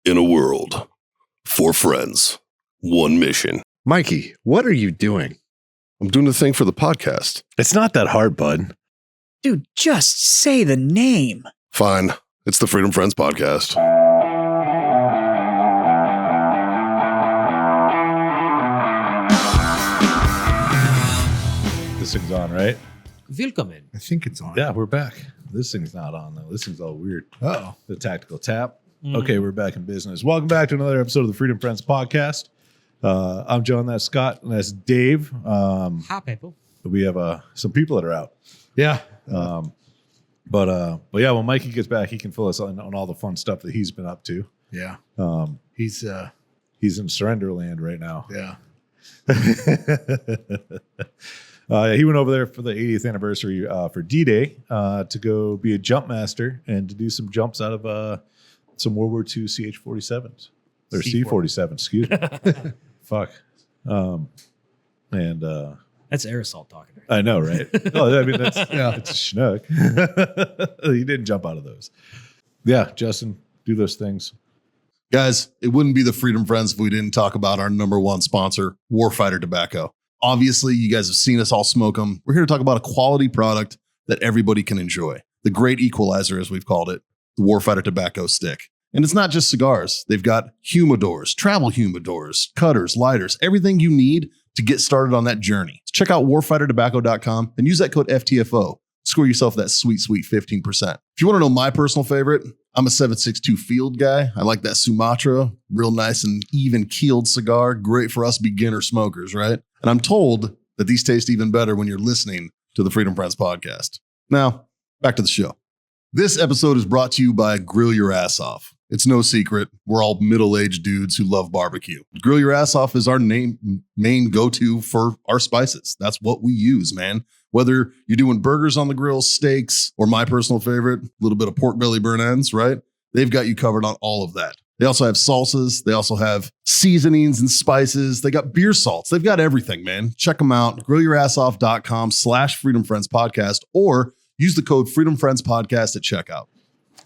In a world, 4 friends, 1 mission. Mikey, what are you doing? I'm doing the thing for the podcast. It's not that hard, bud. Dude, just say the name. Fine. It's the Freedom Friends podcast. This thing's on, right? Willkommen. I think it's on. Yeah, we're back. This thing's not on, though. This thing's all weird. Oh, The tactical tap. Okay, we're back in business. Welcome back to another episode of the Freedom Friends podcast. I'm John, that's Scott, and that's Dave. Hi, people. We have some people that are out. yeah. But yeah, when Mikey gets back, he can fill us on all the fun stuff that he's been up to. Yeah. He's in surrender land right now. Yeah. He went over there for the 80th anniversary for D-Day to go be a jump master and to do some jumps out of some World War II CH-47s. Or C-47s, excuse me. Fuck. That's air assault talking. I know, right? Oh, I mean, that's Yeah. it's a schnook. He didn't jump out of those. Yeah, Justin, do those things. Guys, it wouldn't be the Freedom Friends if we didn't talk about our number one sponsor, Warfighter Tobacco. Obviously, you guys have seen us all smoke them. We're here to talk about a quality product that everybody can enjoy. The great equalizer, as we've called it, the Warfighter Tobacco Stick. And it's not just cigars. They've got humidors, travel humidors, cutters, lighters, everything you need to get started on that journey. Check out warfightertobacco.com and use that code FTFO. Score yourself that sweet, sweet 15%. If you want to know my personal favorite, I'm a 762 Field guy. I like that Sumatra, real nice and even keeled cigar. Great for us beginner smokers, right? And I'm told that these taste even better when you're listening to the Freedom Friends podcast. Now, back to the show. This episode is brought to you by Grill Your Ass Off. It's no secret, we're all middle-aged dudes who love barbecue. Grill Your Ass Off is our main go-to for our spices. That's what we use, man. Whether you're doing burgers on the grill, steaks, or my personal favorite, a little bit of pork belly burn ends, right? They've got you covered on all of that. They also have salsas. They also have seasonings and spices. They got beer salts. They've got everything, man. Check them out. GrillYourAssOff.com/Freedom Friends Podcast or use the code Freedom Friends Podcast at checkout.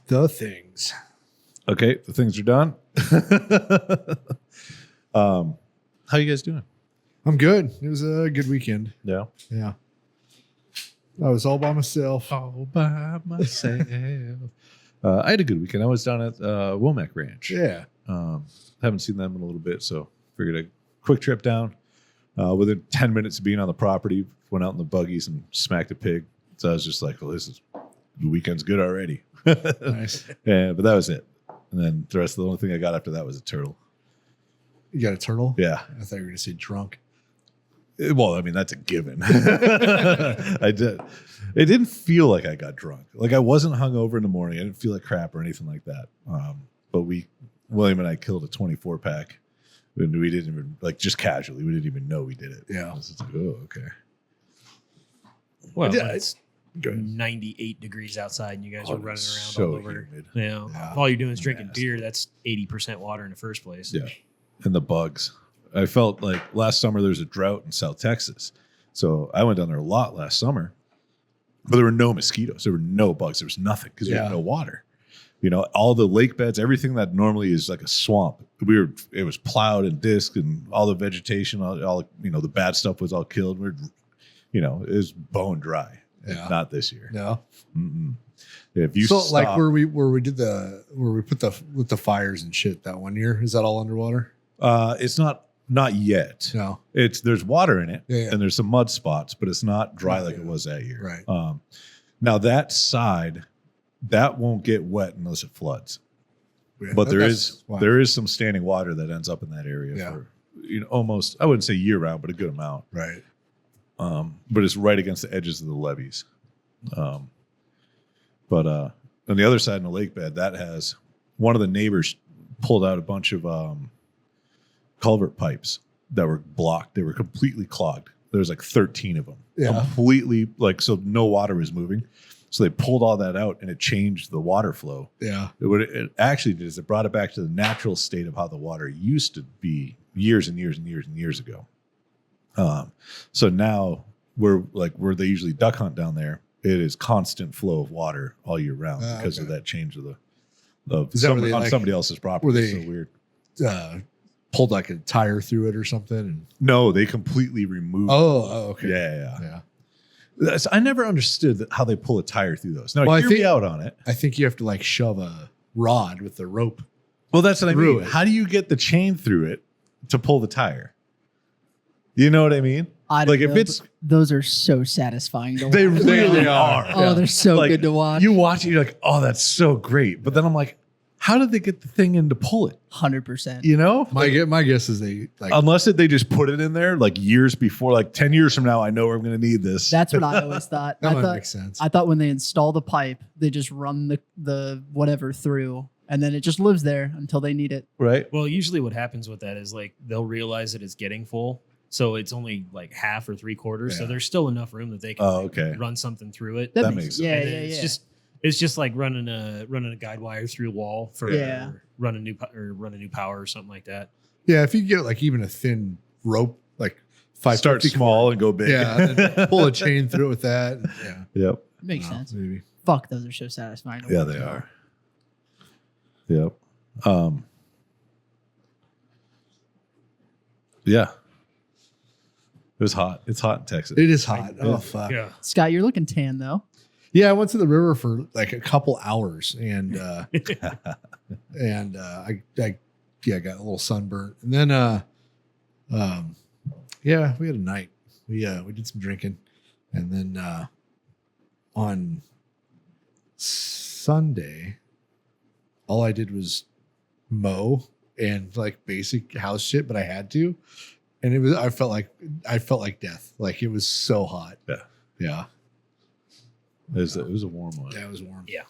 The things. Okay, the things are done. How you guys doing? I'm good. It was a good weekend. Yeah. Yeah. I was all by myself. All by myself. I had a good weekend. I was down at Womack Ranch. Yeah. Haven't seen them in a little bit, so figured a quick trip down. Within 10 minutes of being on the property, went out in the buggies and smacked a pig. So I was just like, well, the weekend's good already. Nice. Yeah, but that was it. And then the only thing I got after that was a turtle. You got a turtle? Yeah. I thought you were going to say drunk. Well, I mean, that's a given. I did. It didn't feel like I got drunk. Like I wasn't hungover in the morning. I didn't feel like crap or anything like that. But William and I killed a 24 pack. And we didn't even, like, just casually. We didn't even know we did it. Yeah. I was just like, oh, okay. Well, Yeah, it's 98 degrees outside and you guys are running around so all over. humid. Yeah. Yeah. If all you're doing is drinking Nasty. beer, that's 80% water in the first place. Yeah. And the bugs. I felt like last summer there was a drought in South Texas. So I went down there a lot last summer. But there were no mosquitoes. There were no bugs. There was nothing because we had no water. You know, all the lake beds, everything that normally is like a swamp, it was plowed and disked and all the vegetation, all the bad stuff was all killed. It was bone dry. Yeah. Not this year. No. Mm-mm. If you So stop, like where we put the fires and shit that one year, is that all underwater? it's not yet. No. There's water in it Yeah. and there's some mud spots, but it's not dry like Yeah. it was that year. Right. Now that side, that won't get wet unless it floods. Yeah, But that's why. there is some standing water that ends up in that area Yeah. for almost, I wouldn't say year round, but a good amount. Right. But it's right against the edges of the levees. But on the other side in the lake bed, that has one of the neighbors pulled out a bunch of culvert pipes that were blocked. They were completely clogged. There was like 13 of them. Yeah. Completely, so no water was moving. So they pulled all that out and it changed the water flow. Yeah. It actually did is it brought it back to the natural state of how the water used to be years and years and years and years ago. So now where they usually duck hunt down there, it is constant flow of water all year round because of that change of the of Is that where they, on like, somebody else's property. were It's they- so weird. Pulled like a tire through it or something. And, No, they completely removed. okay. Yeah. Yeah. I never understood how they pull a tire through those. Now, Well, I hear me think- out on it. I think you have to like shove a rod with the rope. Well, that's what I through mean. it. How do you get the chain through it to pull the tire? You know what I mean? I don't Like, if know, it's- but those are so satisfying to watch. They really are. are. Oh, they're so Like, good to watch. You watch it, you're like, oh, that's so great. But then I'm like, how did they get the thing in to pull it? 100%. You know? My guess is they like Unless they just put it in there like years before, like 10 years from now, I know we're going to need this. That's what I always thought. that I might thought make sense. I thought when they install the pipe, they just run the whatever through, and then it just lives there until they need it. right? Well, usually what happens with that is like they'll realize that it's getting full, so it's only like half or 3/4. So Yeah. there's still enough room that they can Oh, okay. run something through it. That makes sense. Yeah, And yeah, then yeah. it's just like running a guide wire through a wall for Yeah. run a new power or something like that. Yeah, if you get like even a thin rope, like 5 Start small and go big. Yeah, and then pull a chain through it with that. Yeah, Yep. Makes Wow, sense. Maybe. Fuck, those are so satisfying. to Yeah, watch. they are. Yep. Yeah. It was hot. It's hot in Texas. It is hot. Oh fuck. Yeah. Scott, you're looking tan though. Yeah, I went to the river for like a couple hours and and I got a little sunburnt. And then yeah, we had a night. We did some drinking. And then on Sunday, all I did was mow and like basic house shit, but I had to. And I felt like death. Like it was so hot. Yeah. Yeah. It was a warm one. Yeah, it was warm. Yeah.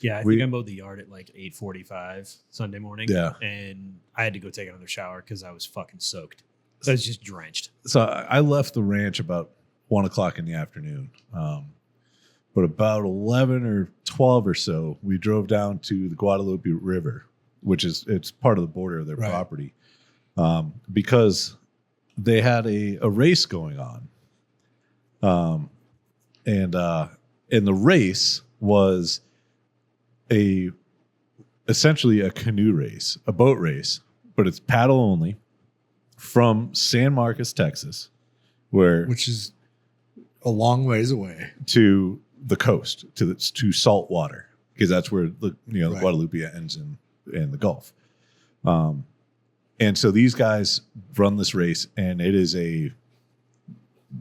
Yeah, I We- think I mowed the yard at like 8:45 Sunday morning. Yeah. And I had to go take another shower because I was fucking soaked. I was just drenched. So I left the ranch about 1:00 in the afternoon. But about 11 or 12 or so, we drove down to the Guadalupe River, which it's part of the border of their Right. property, because they had a race going on. And the race was essentially a canoe race, a boat race, but it's paddle only from San Marcos, Texas, Which is a long ways away. to the coast, to salt water, because that's where the Right. Guadalupe ends in the Gulf. And so these guys run this race, and it is a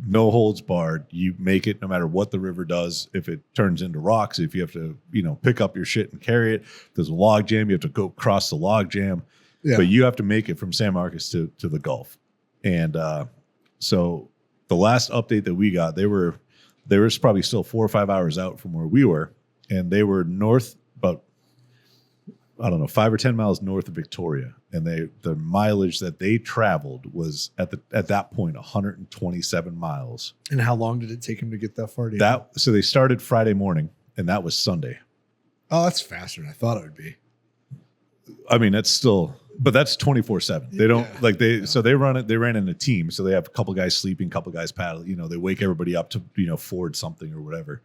no holds barred. You make it no matter what the river does. If it turns into rocks, if you have to, pick up your shit and carry it, if there's a log jam, you have to go cross the log jam. Yeah. But you have to make it from San Marcos to the Gulf. And so the last update that we got, they were probably still 4 or 5 hours out from where we were, and they were north about, I don't know, 5 or 10 miles north of Victoria, and the mileage that they traveled was at that point 127 miles. And how long did it take him to get that far? Do you know? So they started Friday morning, and that was Sunday. Oh, that's faster than I thought it would be. I mean, that's still, but that's 24/7. They don't so they run it. They ran in a team, so they have a couple guys sleeping, a couple guys paddle. They wake everybody up to ford something or whatever.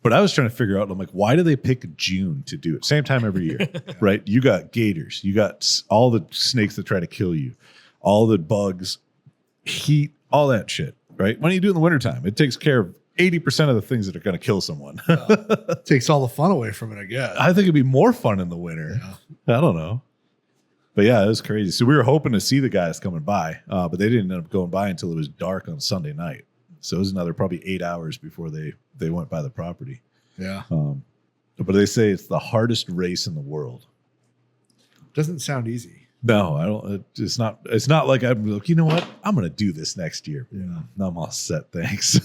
But I was trying to figure out, I'm like, why do they pick June to do it? Same time every year, right? You got gators, you got all the snakes that try to kill you, all the bugs, heat, all that shit, right? Why don't you do it in the wintertime? It takes care of 80% of the things that are going to kill someone. Takes all the fun away from it, I guess. I think it'd be more fun in the winter. Yeah. I don't know. But yeah, it was crazy. So we were hoping to see the guys coming by, but they didn't end up going by until it was dark on Sunday night. So it was another probably 8 hours before they went by the property. Yeah. But they say it's the hardest race in the world. Doesn't sound easy. No, I don't. It's not. It's not like I'm like, you know what? I'm going to do this next year. Yeah. No, I'm all set. Thanks.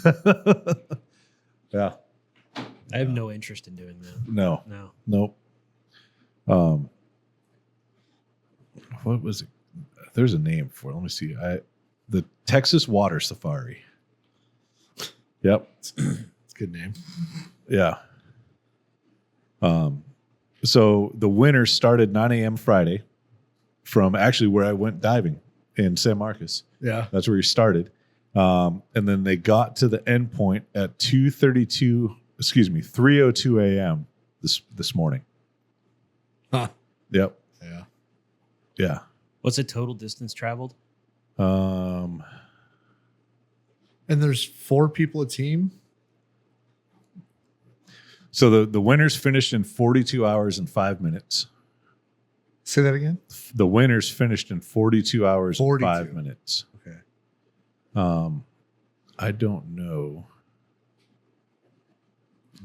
Yeah. I have no interest in doing that. No. No. Nope. What was it? There's a name for it. Let me see. The Texas Water Safari. Yep. It's a good name. Yeah. So the winter started 9 a.m. Friday from actually where I went diving in San Marcos. Yeah. That's where he started. And then they got to the end point at 3:02 a.m. this morning. Huh. Yep. Yeah. Yeah. What's the total distance traveled? And there's 4 people a team. So the winners finished in 42 hours and 5 minutes. Say that again. The winners finished in 42 hours 42. and 5 minutes. Okay. I don't know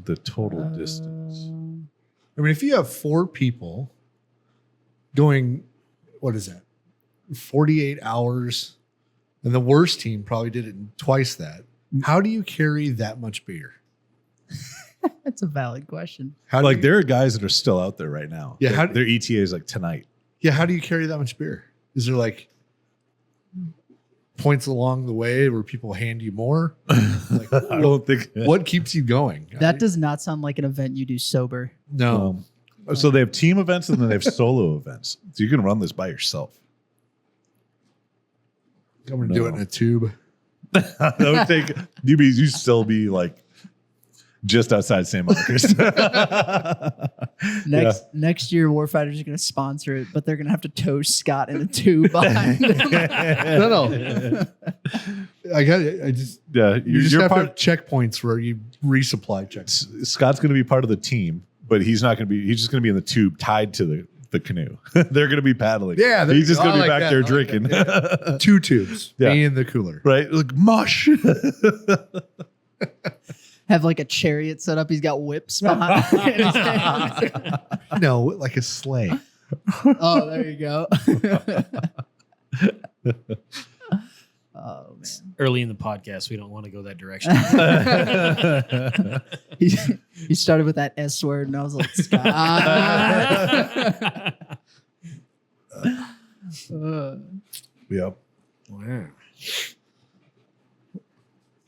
the total distance. I mean, if you have 4 people going, what is that? 48 hours, and the worst team probably did it in twice that. How do you carry that much beer? That's a valid question. How do Like you, there are guys that are still out there right now. Yeah, how Their ETA is like tonight. yeah, how do you carry that much beer? Is there like points along the way where people hand you more? Like, I don't think. what keeps you going? That does not sound like an event you do sober. no. So they have team events and then they have solo events. So you can run this by yourself. I'm gonna do it in a tube. That would take you still be like just outside St. Marcus. Next year, Warfighters are going to sponsor it, but they're going to have to tow Scott in a tube behind them. No. I got it. I just you just you're have to part. have checkpoints where you resupply checks. Scott's going to be part of the team, but he's not going to be. He's just going to be in the tube tied to the canoe. They're going to be paddling. Yeah, he's just going to I be like back that. there I like drinking. that. Yeah. 2 tubes. Yeah. Me in the cooler. Right, like mush. Have like a chariot set up. He's got whips behind his hands. No, like a sleigh. Oh, there you go. Oh, man. Early in the podcast, we don't want to go that direction. He started with that S word, and I was like, Scott. Yep. Wow.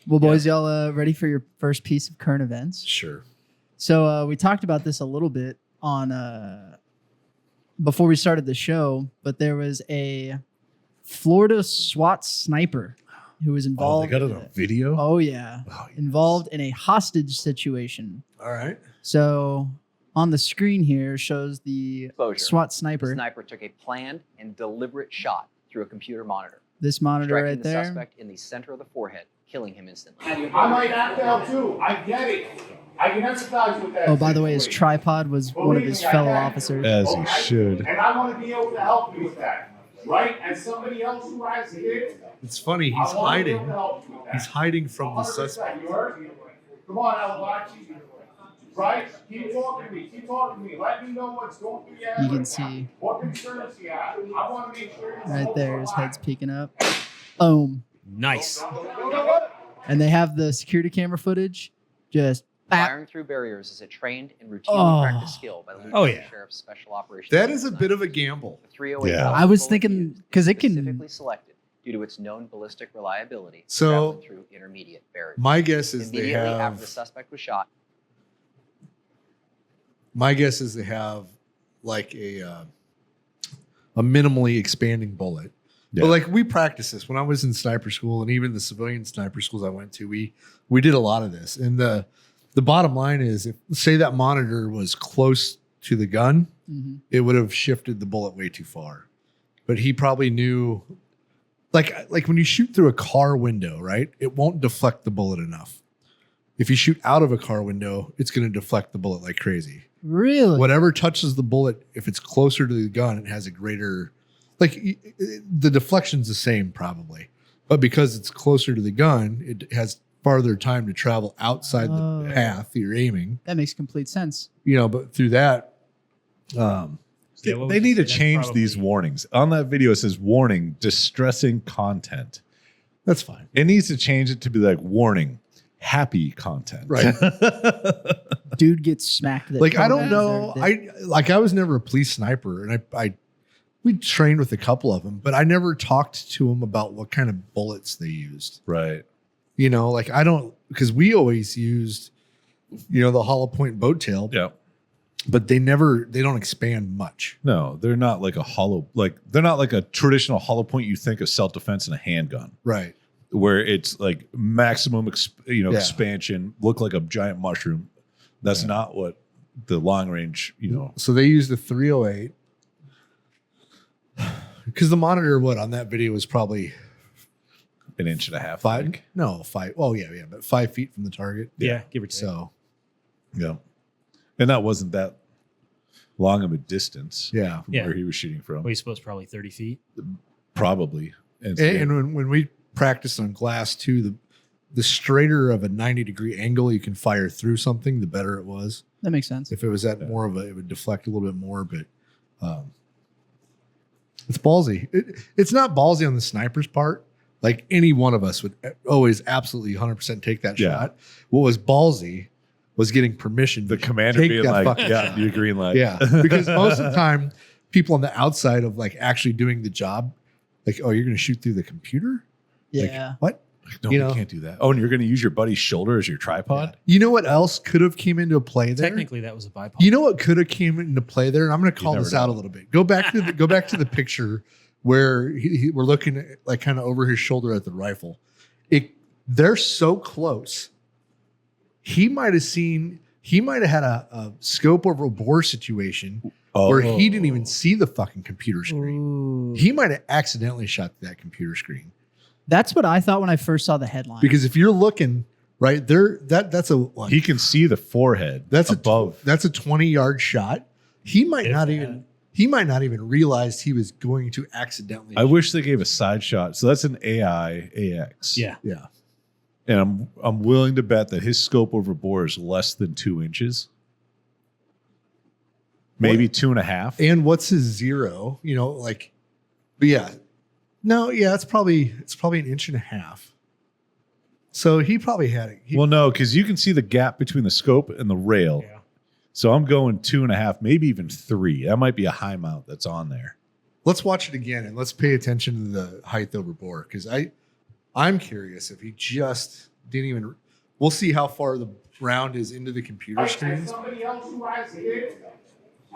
Well, boys, y'all ready for your first piece of current events? Sure. So we talked about this a little bit on before we started the show, but there was a Florida SWAT sniper who was Oh, they involved. got it on video. Oh yeah, Oh, yes. involved in a hostage situation. All right. So on the screen here shows the Exposure. SWAT The sniper. sniper took a planned and deliberate shot through a computer monitor, This monitor striking right the there. suspect in the center of the forehead, killing him instantly. I might act out too. I get it. I can empathize with that. Oh, by the way, his situation. tripod was one of his fellow officers. As he Okay? should. And I want to be able to help you with that, right? As somebody else who has kids, It's funny. He's I want to be able hiding. to help you with that. He's hiding from the 100%. suspect. You heard? Come on, Alvachi. Right? Keep talking to me. Keep talking to me. Let me know what's going through your head. You can right see now. What concerns you have. I want to make sure you're right there. His focused. head's peeking up. Boom. Nice. You know what? And they have the security camera footage. Just bap. Firing through barriers is a trained and routinely Oh. practiced skill by the Lieutenant Oh, yeah. Sheriff's Special Operations. That is a Unit. bit of a gamble. The 308 Yeah. I was bullet thinking used because it is can. specifically selected due to its known ballistic reliability. So, traveling through intermediate barriers. My guess is they Immediately after have. the suspect was shot, My guess is they have like a minimally expanding bullet. Yeah. But like we practiced this when I was in sniper school, and even the civilian sniper schools I went to. We did a lot of this, and the bottom line is, if say that monitor was close to the gun, Mhm. it would have shifted the bullet way too far. But he probably knew, like when you shoot through a car window, right? It won't deflect the bullet enough. If you shoot out of a car window, it's going to deflect the bullet like crazy. Really? Whatever touches the bullet, if it's closer to the gun, it has a greater, the deflection's the same probably, but because it's closer to the gun, it has farther time to travel outside Oh. the path you're aiming. That makes complete sense. But through that, Yeah, what They would need you to say? change Probably- these warnings. On that video, it says warning, distressing content. that's fine. It needs to change it to be like warning, happy content. Right. Dude gets smacked. That Like I Conan don't know. deserved it. I was never a police sniper, and we trained with a couple of them, but I never talked to them about what kind of bullets they used. Right. I don't, because we always used, the hollow point boat tail, Yeah. but they don't expand much. No, they're not like they're not like a traditional hollow point you think of self-defense in a handgun, Right. where it's like maximum Yeah. expansion, look like a giant mushroom. That's not what the long range, So they used the 308 because the monitor, on that video was probably an inch and a half. 5. Like. No, 5. Oh yeah, but 5 feet from the target. Yeah, give or take. So Yeah. And that wasn't that long of a distance. yeah, From Yeah. where he was shooting from. Well, you suppose probably 30 feet. Probably. And, and when we practiced on glass too, the straighter of a 90-degree angle you can fire through something, the better it was. That makes sense. If it was at more of a, it would deflect a little bit more, but it's ballsy. It's not ballsy on the sniper's part. Like any one of us would always absolutely 100% take that Yeah. shot. What was ballsy was getting permission. the to commander take being that like, fucking yeah, shot. you green light. Yeah, because most of the time, people on the outside of like actually doing the job, like, oh, you're going to shoot through the computer? Yeah. Like, what? No, You you know? can't do that. Oh, and you're going to use your buddy's shoulder as your tripod? You know what else could have came into play there? Technically, that was a bipod. You know what could have came into play there? And I'm going to call never this out a know. little bit. Go back to the picture where we're looking at, like, kind of over his shoulder at the rifle. They're so close. He might have had a scope over a bore situation where he didn't even see the fucking computer screen. Ooh. He might have accidentally shot that computer screen. That's what I thought when I first saw the headline. Because if you're looking right there, that's a like, He can see the forehead that's above. that's a 20-yard shot. He might If not that. even realize he was going to accidentally. I wish they gave a side shot. So that's an AI AX. Yeah. Yeah. And I'm willing to bet that his scope over bore is less than 2 inches. Maybe 2.5. And what's his zero? But yeah. No, yeah, it's probably an inch and a half. So he probably had it. Well, no, because you can see the gap between the scope and the rail. Yeah. So I'm going 2.5, maybe even 3. That might be a high mount that's on there. Let's watch it again and let's pay attention to the height over bore because I'm curious if he just didn't even. We'll see how far the round is into the computer As screens. somebody else who has kids,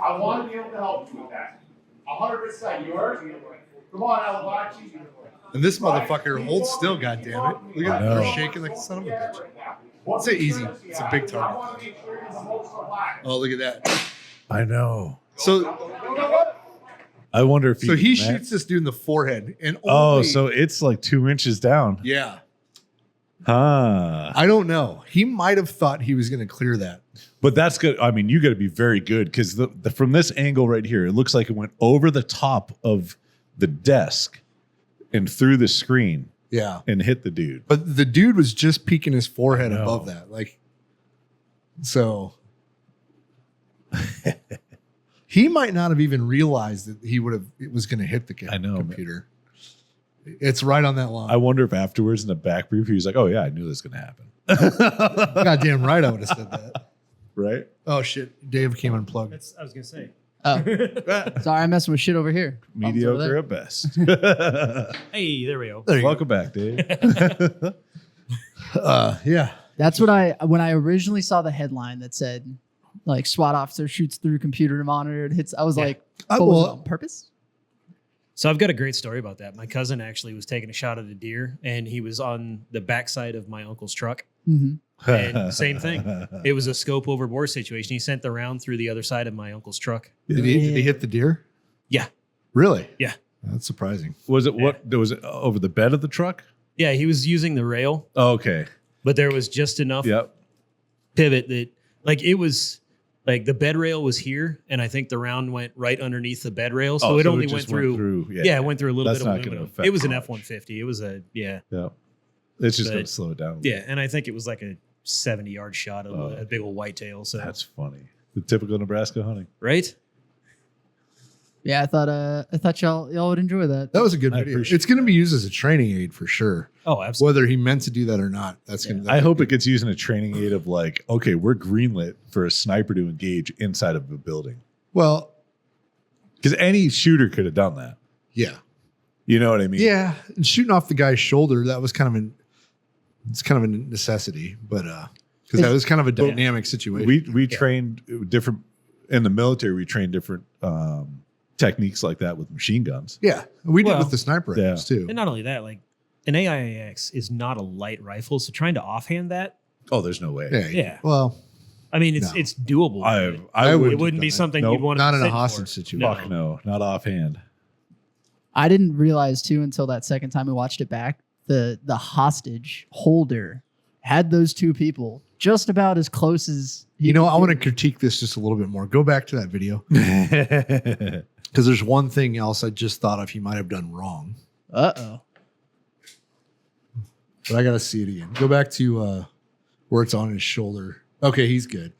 I want to be able to help you with that. 100%. You heard me. Come on, Alvachi. And this motherfucker holds still, goddammit. Look at know. him shaking like a son of a bitch. It's a easy. It's a big target. Oh, look at that. I know. So I wonder if he shoots this dude in the forehead and Oh, only, so it's like 2 inches down. yeah. Huh. I don't know. He might have thought he was going to clear that. But that's good. I mean, you got to be very good because from this angle right here, it looks like it went over the top of the desk and through the screen Yeah. and hit the dude. But the dude was just peeking his forehead I know. above that. Like, so he might not have even realized that it was going to hit the I know, man. computer. It's right on that line. I wonder if afterwards in the back brief, he was like, oh, yeah, I knew this was going to happen. Goddamn right I would have said that. Right? Oh, shit. Dave came unplugged. I was going to say. Oh, sorry, I'm messing with shit over here. Problems over Mediocre there. at best. Hey, there we go. There you Welcome back, Dave. go. Yeah. That's what when I originally saw the headline that said like SWAT officer shoots through computer monitor and hits. I was like, I- what was well- it on purpose? So I've got a great story about that. My cousin actually was taking a shot at a deer, and he was on the backside of my uncle's truck. Mm-hmm. And same thing. It was a scope over bore situation. He sent the round through the other side of my uncle's truck. Did he hit the deer? Yeah. Really? Yeah. That's surprising. Was it was it over the bed of the truck? Yeah, he was using the rail, Oh, okay. but there was just enough Yep. pivot that, like, it was like the bed rail was here, and I think the round went right underneath the bed rail, so Oh, it only just went through. Yeah, Yeah, it went through a little That's bit of not gonna aluminum. affect It was an much. F-150. It was a Yeah. It's just But- going to slow it down. yeah, and I think it was like a 70-yard shot of Oh. a big old whitetail. So That's funny. The typical Nebraska hunting. right. Yeah, I thought y'all would enjoy that. That was a good I video. appreciate It's going to be used as a training aid for sure. Oh, absolutely. Whether he meant to do that or not, that's going to. I hope it gets used in a training aid of like, okay, we're greenlit for a sniper to engage inside of a building. Well, Because any shooter could have done that. yeah. You know what I mean? Yeah, and shooting off the guy's shoulder, that was kind of it's kind of a necessity, but because that was kind of a dynamic situation. We trained different in the military. We trained different techniques like that with machine guns. yeah, we did Well, with the sniper yeah. rifles too. And not only that, like an AIAX is not a light rifle, so trying to offhand that, Oh, there's no way. Yeah, Yeah. Well, I mean, it's No. it's doable. I would- it wouldn't be something Nope. you'd want to Not in a sit hostage for. situation. Fuck no, not offhand. I didn't realize too until that second time we watched it back. The hostage holder had those two people just about as close as he You know, could I want to get. critique this just a little bit more. Go back to that video because there's one thing else I just thought of he might have done wrong, Uh-oh. but I got to see it again. Go back to where it's on his shoulder. Okay, he's good.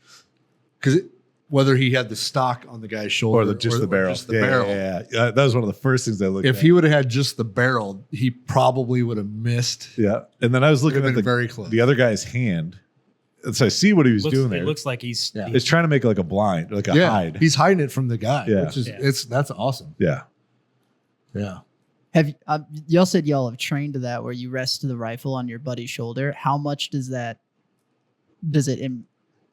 Because whether he had the stock on the guy's shoulder or just the barrel. just the barrel. Yeah. That was one of the first things I looked at. If he would have had just the barrel, he probably would have missed. Yeah. And then I was looking Would at have been the, very close. the other guy's hand. And so I see what he was doing there. It looks like he's Yeah. It's trying to make like a blind, like a Yeah, hide. he's hiding it from the guy, Yeah. which is Yeah. that's awesome. Yeah. Yeah. Have y'all said y'all have trained to that where you rest the rifle on your buddy's shoulder? How much does it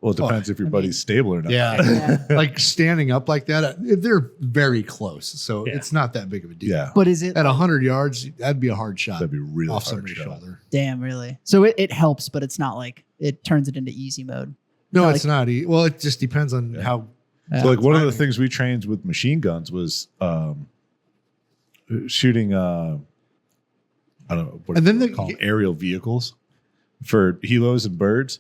Well, it depends if your buddy's stable or not. Yeah. Like standing up like that, they're very close. So Yeah. it's not that big of a deal. Yeah. but is it At 100 yards, that'd be a hard shot That'd be really off hard somebody's shot. shoulder. damn really? So it helps, but it's not like it turns it into easy mode. No, Not it's like- not. Well, it just depends on Yeah. how. So like one of the timing. things we trained with machine guns was shooting I don't know what And then they the- call them, aerial vehicles for helos and birds.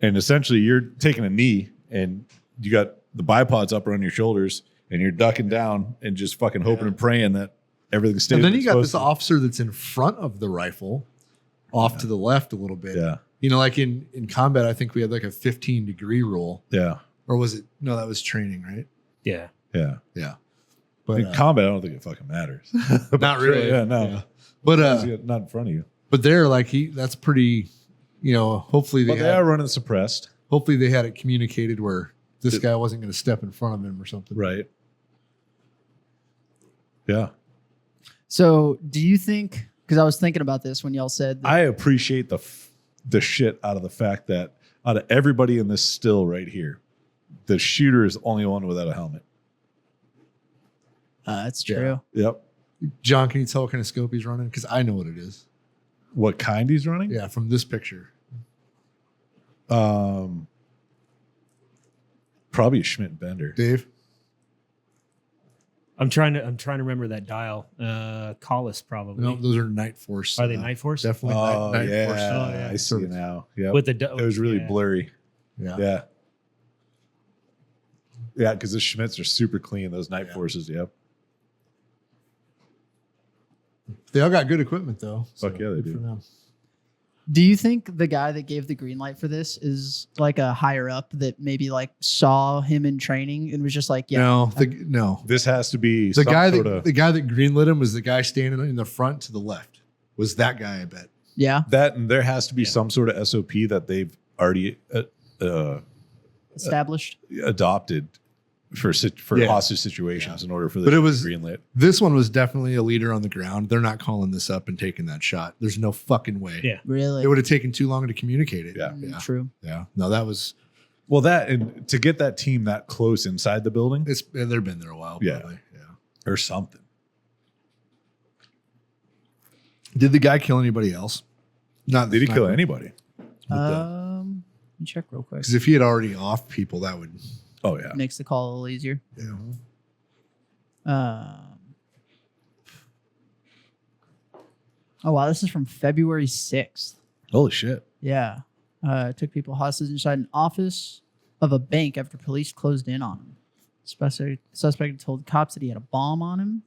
And essentially you're taking a knee and you got the bipods up around your shoulders and you're ducking down and just fucking hoping and praying that everything stays. And then where you it's got this supposed officer that's in front of the rifle, off to the left a little bit. to. Yeah. You know, like in combat, I think we had like a 15-degree rule, Yeah. or was it? No, that was training, right? yeah. Yeah. Yeah, but In combat, I don't think it fucking matters. not really. Yeah, no. Yeah. But Not in front of you. but they're like that's pretty. You know, hopefully But they are running suppressed. hopefully they had it communicated where this guy wasn't going to step in front of him or something. Right. Yeah. So do you think? Because I was thinking about this when y'all said that, I appreciate the shit out of the fact that out of everybody in this still right here, the shooter is the only one without a helmet. that's true. Yep. John, can you tell what kind of scope he's running? Because I know what it is. What kind he's running? Yeah, from this picture. Probably a Schmidt and Bender. Dave? I'm trying to remember that dial. Collis probably. No, those are Night Force. Are they Night Force? Definitely Oh, Night yeah. Force. Oh, yeah. I see it now. Yeah. With the It was really yeah. blurry. Yeah. Yeah. Yeah, because the Schmidts are super clean. Those Night Yeah. Forces. Yep. They all got good equipment, though. Fuck yeah, they good do. for them. Do you think the guy that gave the green light for this is like a higher up that maybe like saw him in training and was just like, yeah, No. This has to be The guy sort that of the guy that greenlit him was the guy standing in the front to the left. Was that guy? I bet. yeah, that, and there has to be Yeah. some sort of SOP that they've already established. adopted for Yeah. hostage situations in order for this But it to be was- greenlit. This one was definitely a leader on the ground. They're not calling this up and taking that shot. There's no fucking way. Yeah. Really? It would have taken too long to communicate it. Yeah. Mm, True. Yeah. No, that was. Well, that and to get that team that close inside the building They've been there a while. Yeah. Probably. Yeah. or something. Did the guy kill anybody else? Not Did he kill anybody? Let me check real quick. Because if he had already off people, that would. Oh yeah. Makes the call a little easier. Yeah. Oh wow, this is from February 6th. Holy shit. Yeah. Took people hostage inside an office of a bank after police closed in on him. Suspect told cops that he had a bomb on him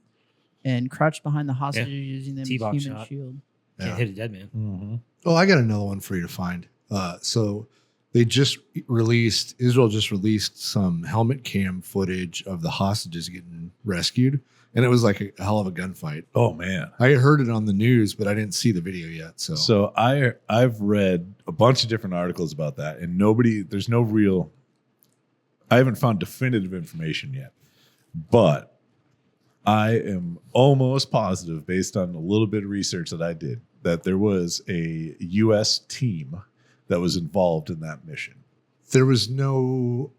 and crouched behind the hostages using them as T-box human shot. shield. Can't hit a dead man. Mm-hmm. Oh, I got another one for you to find. So they just Israel just released some helmet cam footage of the hostages getting rescued. And it was like a hell of a gunfight. Oh man. I heard it on the news, but I didn't see the video yet. So I've read a bunch of different articles about that, and there's no real. I haven't found definitive information yet, but I am almost positive, based on a little bit of research that I did, that there was a U.S. team that was involved in that mission. there was no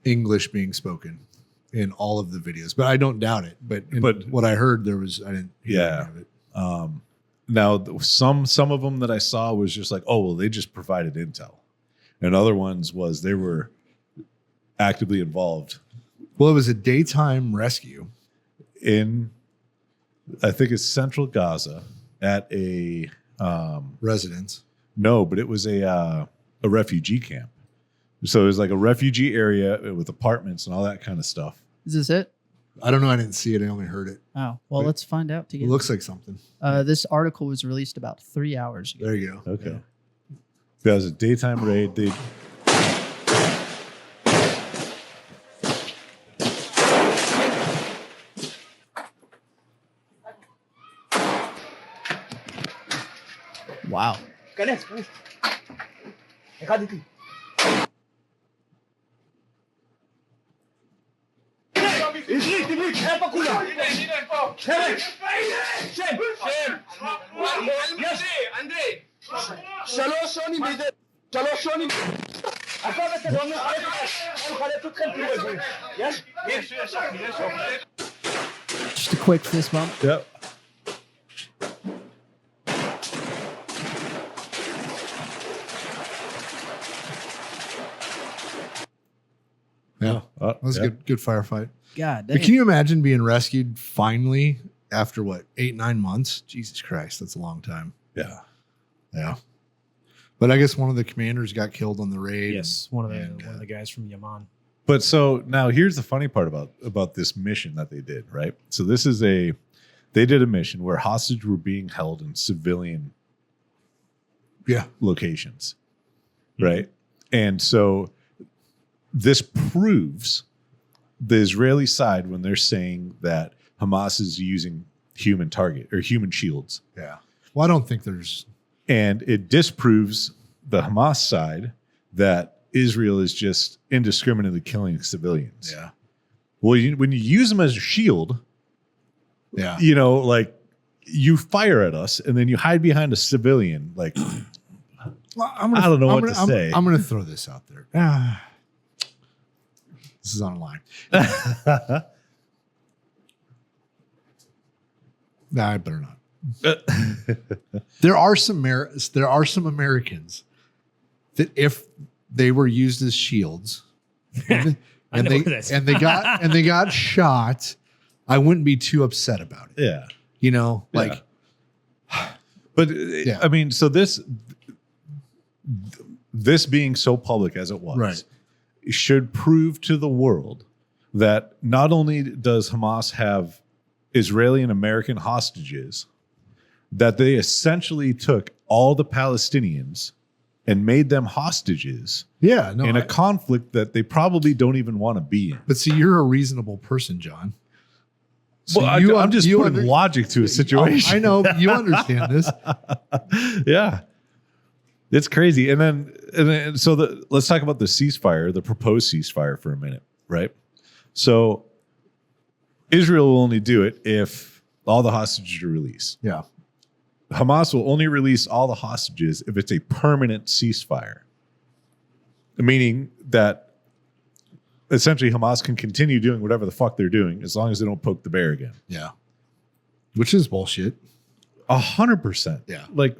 English being spoken in all of the videos, but I don't doubt it. But what I heard, I didn't hear any of it. Now some of them that I saw was just like, oh well, they just provided intel, and other ones was they were actively involved Well, it was a daytime rescue. in, I think it's central Gaza at a Residents. no, but it was a refugee camp. So it was like a refugee area with apartments and all that kind of stuff. Is this it? I don't know. I didn't see it. I only heard it. Oh, well, let's find out It together. looks like something. This article was released about 3 hours ago. There you go. Okay. That was a daytime raid. They Wow. Just a quick fist bump. Yep. Yeah. That was a good firefight. God But damn. can you imagine being rescued finally after what, 8-9 months? Jesus Christ, that's a long time. Yeah. Yeah. But I guess one of the commanders got killed on the raid. Yes, one of And, the guys from Yaman. But so now here's the funny part about this mission that they did, right? So this is they did a mission where hostages were being held in civilian Yeah. locations, right? And so this proves the Israeli side when they're saying that Hamas is using human target or human shields. Yeah. Well, I don't think there's. And it disproves the Hamas side that Israel is just indiscriminately killing civilians. Yeah. Well, when you use them as a shield, Yeah. you know, like you fire at us and then you hide behind a civilian. Like, Well, I don't know what to say. I'm going to throw this out there. This is online. Nah, I better not. There are some Americans that if they were used as shields and I know they where that's- and they got shot, I wouldn't be too upset about it. yeah. You know, like But Yeah. I mean, so this being so public as it was, Right. should prove to the world that not only does Hamas have Israeli and American hostages, that they essentially took all the Palestinians and made them hostages yeah, no. in a conflict that they probably don't even want to be in. But see, you're a reasonable person, John. So Well, I'm just putting under- logic to a situation. I know you understand this. Yeah, it's crazy. And then so let's talk about the ceasefire, the proposed ceasefire for a minute, right? So Israel will only do it if all the hostages are released. Yeah. Hamas will only release all the hostages if it's a permanent ceasefire, meaning that essentially Hamas can continue doing whatever the fuck they're doing as long as they don't poke the bear again. Yeah. Which is bullshit. 100%. Yeah. Like,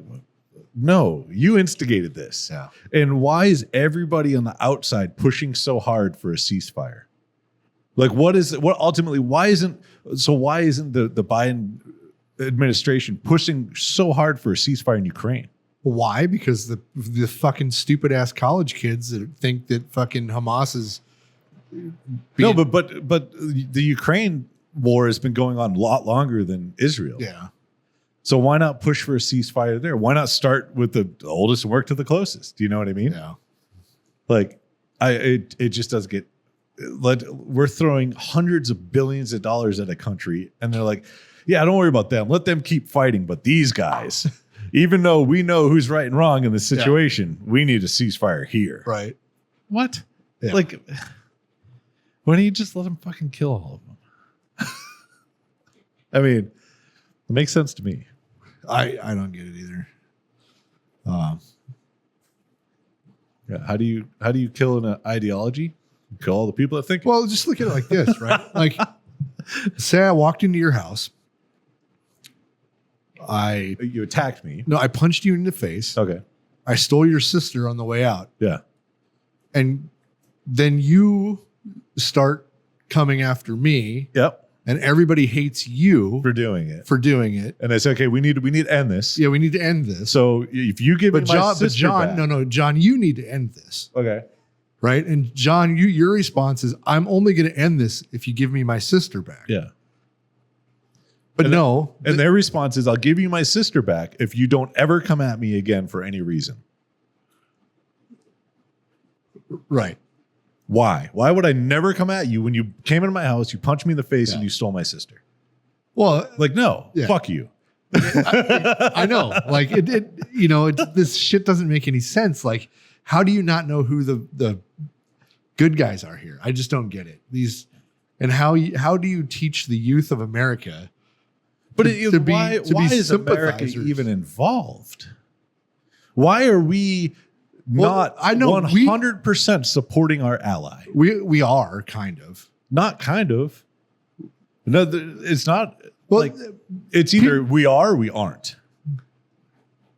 no, you instigated this. Yeah. And why is everybody on the outside pushing so hard for a ceasefire? Like, why isn't the Biden administration pushing so hard for a ceasefire in Ukraine? Why? Because the fucking stupid ass college kids that think that fucking Hamas is No, but the Ukraine war has been going on a lot longer than Israel. yeah. So why not push for a ceasefire there? Why not start with the oldest and work to the closest? Do you know what I mean? Yeah. Like, it just does get. We're throwing hundreds of billions of dollars at a country, and they're like, "Yeah, don't worry about them. Let them keep fighting." But these guys, even though we know who's right and wrong in this situation, we need a ceasefire here. Right. What? Yeah. Like, why don't you just let them fucking kill all of them? I mean, it makes sense to me. I don't get it either. Yeah. How do you kill an ideology? You kill all the people that think. Well, just look at it like this, right? Like, say I walked into your house. You attacked me. I punched you in the face. Okay. I stole your sister on the way out. Yeah. and then you start coming after me, Yep. and everybody hates you For doing it. And And I said, okay, we need to end this. yeah, we need to end this. So if you give But me my sister John, back, John, you need to end this, okay. right? And John, your response is, I'm only going to end this if you give me my sister back. Yeah. But And no, And their response is, I'll give you my sister back if you don't ever come at me again for any reason. right. Why? Why would I never come at you when you came into my house, you punched me in the face, Yeah. and you stole my sister? Well, Like, no, Yeah. fuck you. I know, like this shit doesn't make any sense. Like, how do you not know who the good guys are here? I just don't get it. And how do you teach the youth of America? But why why is America even involved? Why are we not I know 100% supporting our ally? We are kind of. Not kind of. No, it's not. Well, Like, it's either we are or we aren't.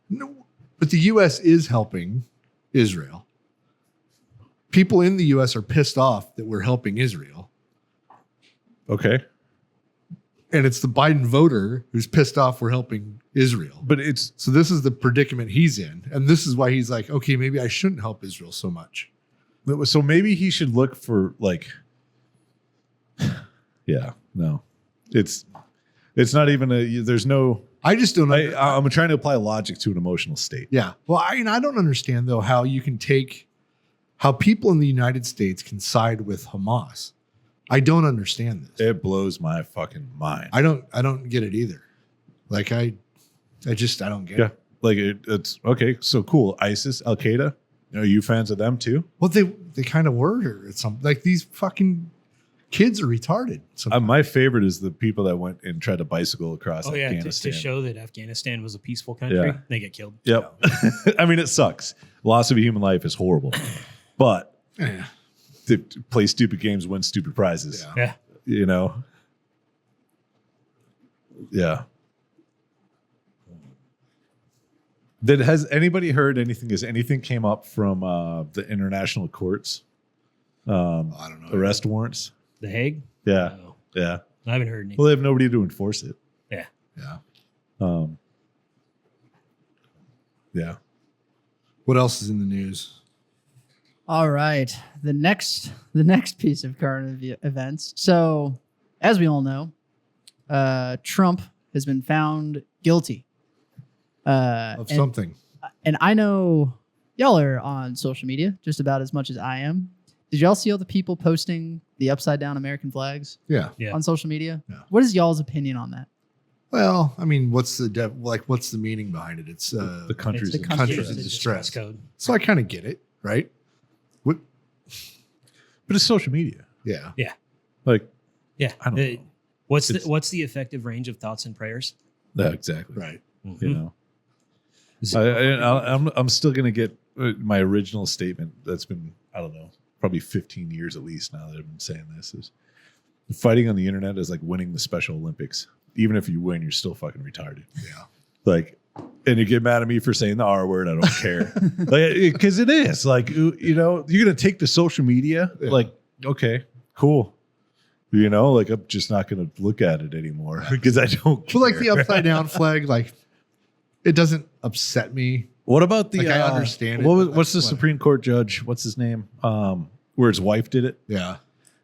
No, but the U.S. is helping Israel. People in the U.S. are pissed off that we're helping Israel. Okay. And it's the Biden voter who's pissed off we're helping Israel. But it's So this is the predicament he's in. And this is why he's like, okay, maybe I shouldn't help Israel so much. so maybe he should look for like, yeah, no, it's not even there's no, I just don't know. I'm trying to apply logic to an emotional state. Yeah. Well, I don't understand though how people in the United States can side with Hamas. I don't understand this. It blows my fucking mind. I don't get it either. Like I don't get Yeah. it. Like it's okay. So cool. ISIS, Al Qaeda. Are you fans of them too? Well, they kind of were at some, like, these fucking kids are retarded. My favorite is the people that went and tried to bicycle across Oh yeah, Afghanistan. to show that Afghanistan was a peaceful country, Yeah. they get killed. Yep. I mean, it sucks. Loss of a human life is horrible, but Yeah. to play stupid games, win stupid prizes. Yeah. Yeah. You know. Yeah. Has anybody heard anything? Has anything came up from the international courts? I don't know. Arrest warrants. The Hague? Yeah. No, Yeah. I haven't heard anything. Well, they have nobody to enforce it. Yeah. Yeah. Yeah. What else is in the news? All right. The next piece of current events. So, as we all know, Trump has been found guilty Of something. And I know y'all are on social media just about as much as I am. Did y'all see all the people posting the upside down American flags Yeah. Yeah. on social media? Yeah. What is y'all's opinion on that? Well, I mean, what's the meaning behind it? It's The country's the in country- countries in It's a distress. code. So I kind of get it, right? What? But it's social media. Yeah. Like, Yeah. I don't know. What's the effective range of thoughts and prayers? yeah, exactly. Right. You know, I'm still gonna get my original statement. That's been, I don't know, probably 15 years at least now that I've been saying this, is fighting on the internet is like winning the Special Olympics. Even if you win, you're still fucking retarded. Yeah. Like, and you get mad at me for saying the R word. I don't care. Like, because it is like, you know, you're gonna take the social media. Yeah. Like, okay, cool. You know, like, I'm just not gonna look at it anymore because I don't care. Well, like the upside down flag, like, it doesn't upset me. What about the? Like, I understand it, What's but the that's Supreme Court judge? What's his name? Where his wife did it, Yeah.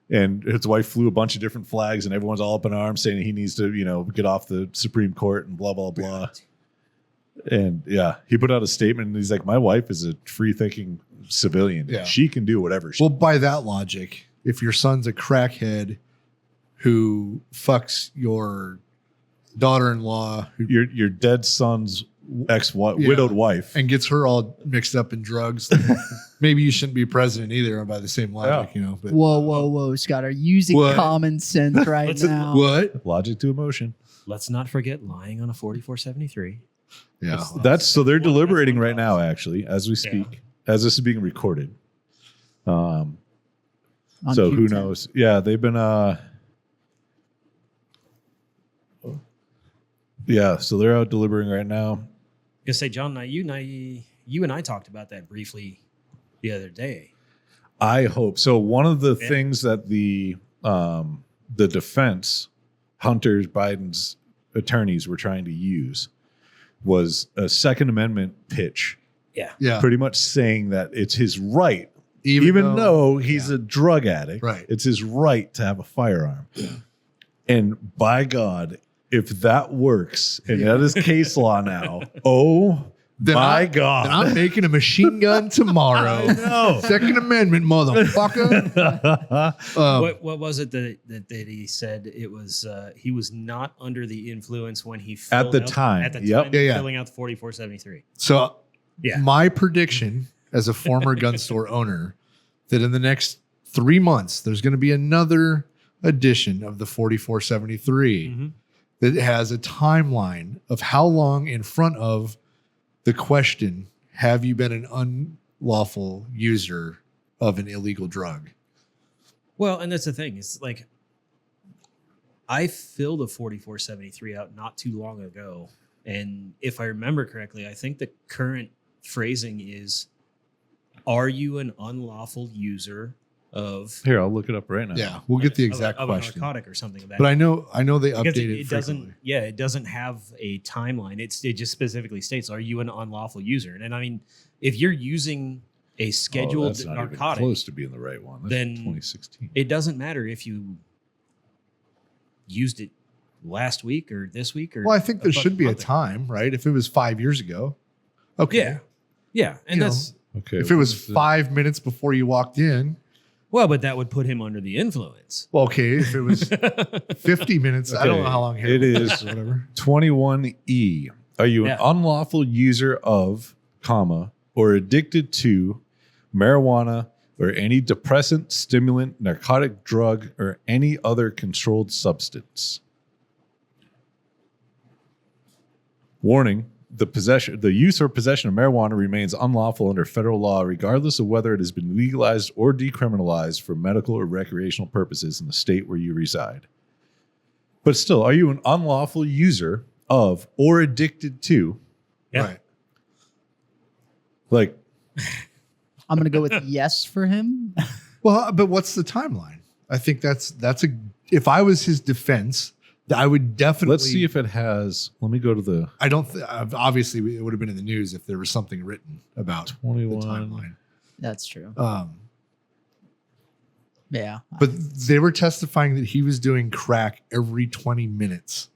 and his wife flew a bunch of different flags, and everyone's all up in arms saying he needs to, you know, get off the Supreme Court and blah blah blah. And yeah, he put out a statement, and he's like, "My wife is a free-thinking civilian. Yeah. She can do whatever." Well, by that logic, if your son's a crackhead who fucks your daughter-in-law your dead son's Yeah. widowed wife, and gets her all mixed up in drugs, maybe you shouldn't be president either by the same logic, you know. But Whoa, Scott. Are you using What? common sense right What's now? what? logic to emotion. Let's not forget lying on a 4473. Yeah. That's so they're deliberating right now, actually, as we speak, as this is being recorded. On So June who 10th. knows? Yeah, they've been yeah, so they're out deliberating right now. I say, John, you and I talked about that briefly the other day. I hope so. One of the things that the defense, Hunter Biden's attorneys were trying to use was a Second Amendment pitch. Yeah. Pretty much saying that it's his right, even though he's a drug addict. Right. It's his right to have a firearm. And by God, if that works, and that is case law now, my God. Then I'm making a machine gun tomorrow. No. Second Amendment, motherfucker. What was it that he said? It was he was not under the influence when he filled At the time. Yep. filling out the 4473. So Yeah. my prediction as a former gun store owner that in the next 3 months, there's going to be another edition of the 4473 that has a timeline of how long in front of the question, have you been an unlawful user of an illegal drug? Well, and that's the thing. It's like I filled a 4473 out not too long ago. And if I remember correctly, I think the current phrasing is, are you an unlawful user of Here, I'll look it up right now. Yeah, we'll get the exact of question. a narcotic or something of that? But I know they Because update it doesn't. frequently. Yeah, it doesn't have a timeline. It just specifically states, "Are you an unlawful user?" And I mean, if you're using a scheduled that's not even narcotic, close to being the right one. That's then 2016. it doesn't matter if you used it last week or this week or. Well, I think there should be a month ago. time, right? If it was 5 years ago, okay. Yeah, and You know, that's Okay. if it was what is 5 minutes before you walked in, well, but that would put him under the influence. well, okay. If it was 50 minutes, I don't Okay, know how long it is. or whatever. 21E. Are you an Yeah. unlawful user of, comma, or addicted to marijuana or any depressant, stimulant, narcotic drug, or any other controlled substance? Warning. The use or possession of marijuana remains unlawful under federal law, regardless of whether it has been legalized or decriminalized for medical or recreational purposes in the state where you reside. But still, are you an unlawful user of or addicted to? Yeah. Right. Like, I'm gonna go with yes for him. Well, but what's the timeline? I think that's a. If I was his defense, I would definitely. let's see if it has. Let me go to the I don't. Obviously, it would have been in the news if there was something written about 21. the timeline. That's true. Yeah. But they were testifying that he was doing crack every 20 minutes.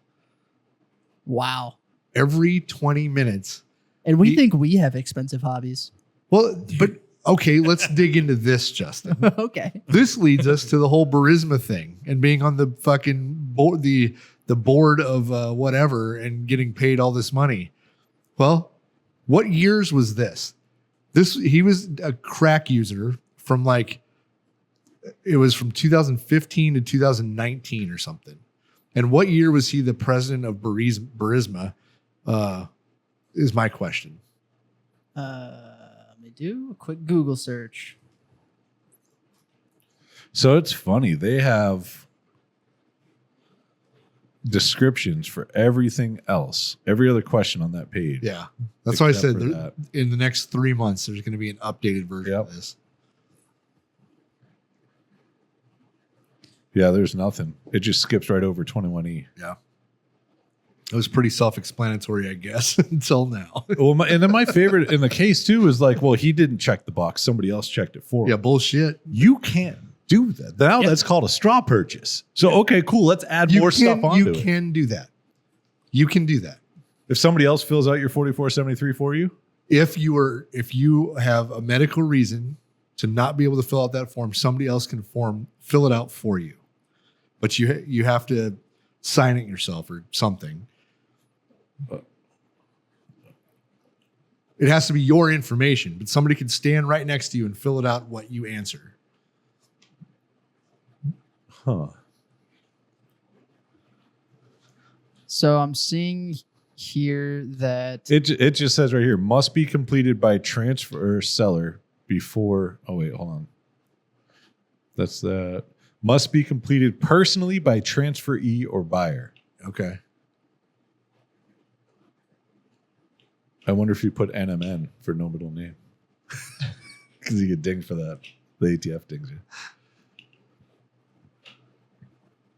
Wow. Every 20 minutes. And we He- think we have expensive hobbies. Well, but okay, let's dig into this, Justin. Okay. This leads us to the whole Burisma thing and being on the fucking board, the board of whatever, and getting paid all this money. Well, what years was this? He was a crack user from it was from 2015 to 2019 or something. And what year was he the president of Burisma? Is my question. Let me do a quick Google search. So it's funny. They have descriptions for everything else, every other question on that page. Yeah. That's why I Except said for there, that. in the next 3 months, there's going to be an updated version Yep. of this. Yeah, there's nothing. It just skips right over 21E. Yeah. It was pretty self-explanatory, I guess, until now. Well, and then my favorite in the case too is like, well, he didn't check the box. Somebody else checked it for him. Yeah, bullshit. You can't do that. Now that's called a straw purchase. So, okay, cool. Let's add more stuff onto You it. can do that. You can do that. If somebody else fills out your 4473 for you, If you have a medical reason to not be able to fill out that form, somebody else can fill it out for you. But you have to sign it yourself or something. It has to be your information, but somebody can stand right next to you and fill it out what you answer. huh? So I'm seeing here that It just says right here, must be completed by transfer seller before. Oh, wait, hold on. That's that. Must be completed personally by transferee or buyer. Okay. I wonder if you put NMN for no middle name. Because you get dinged for that. The ATF dings you.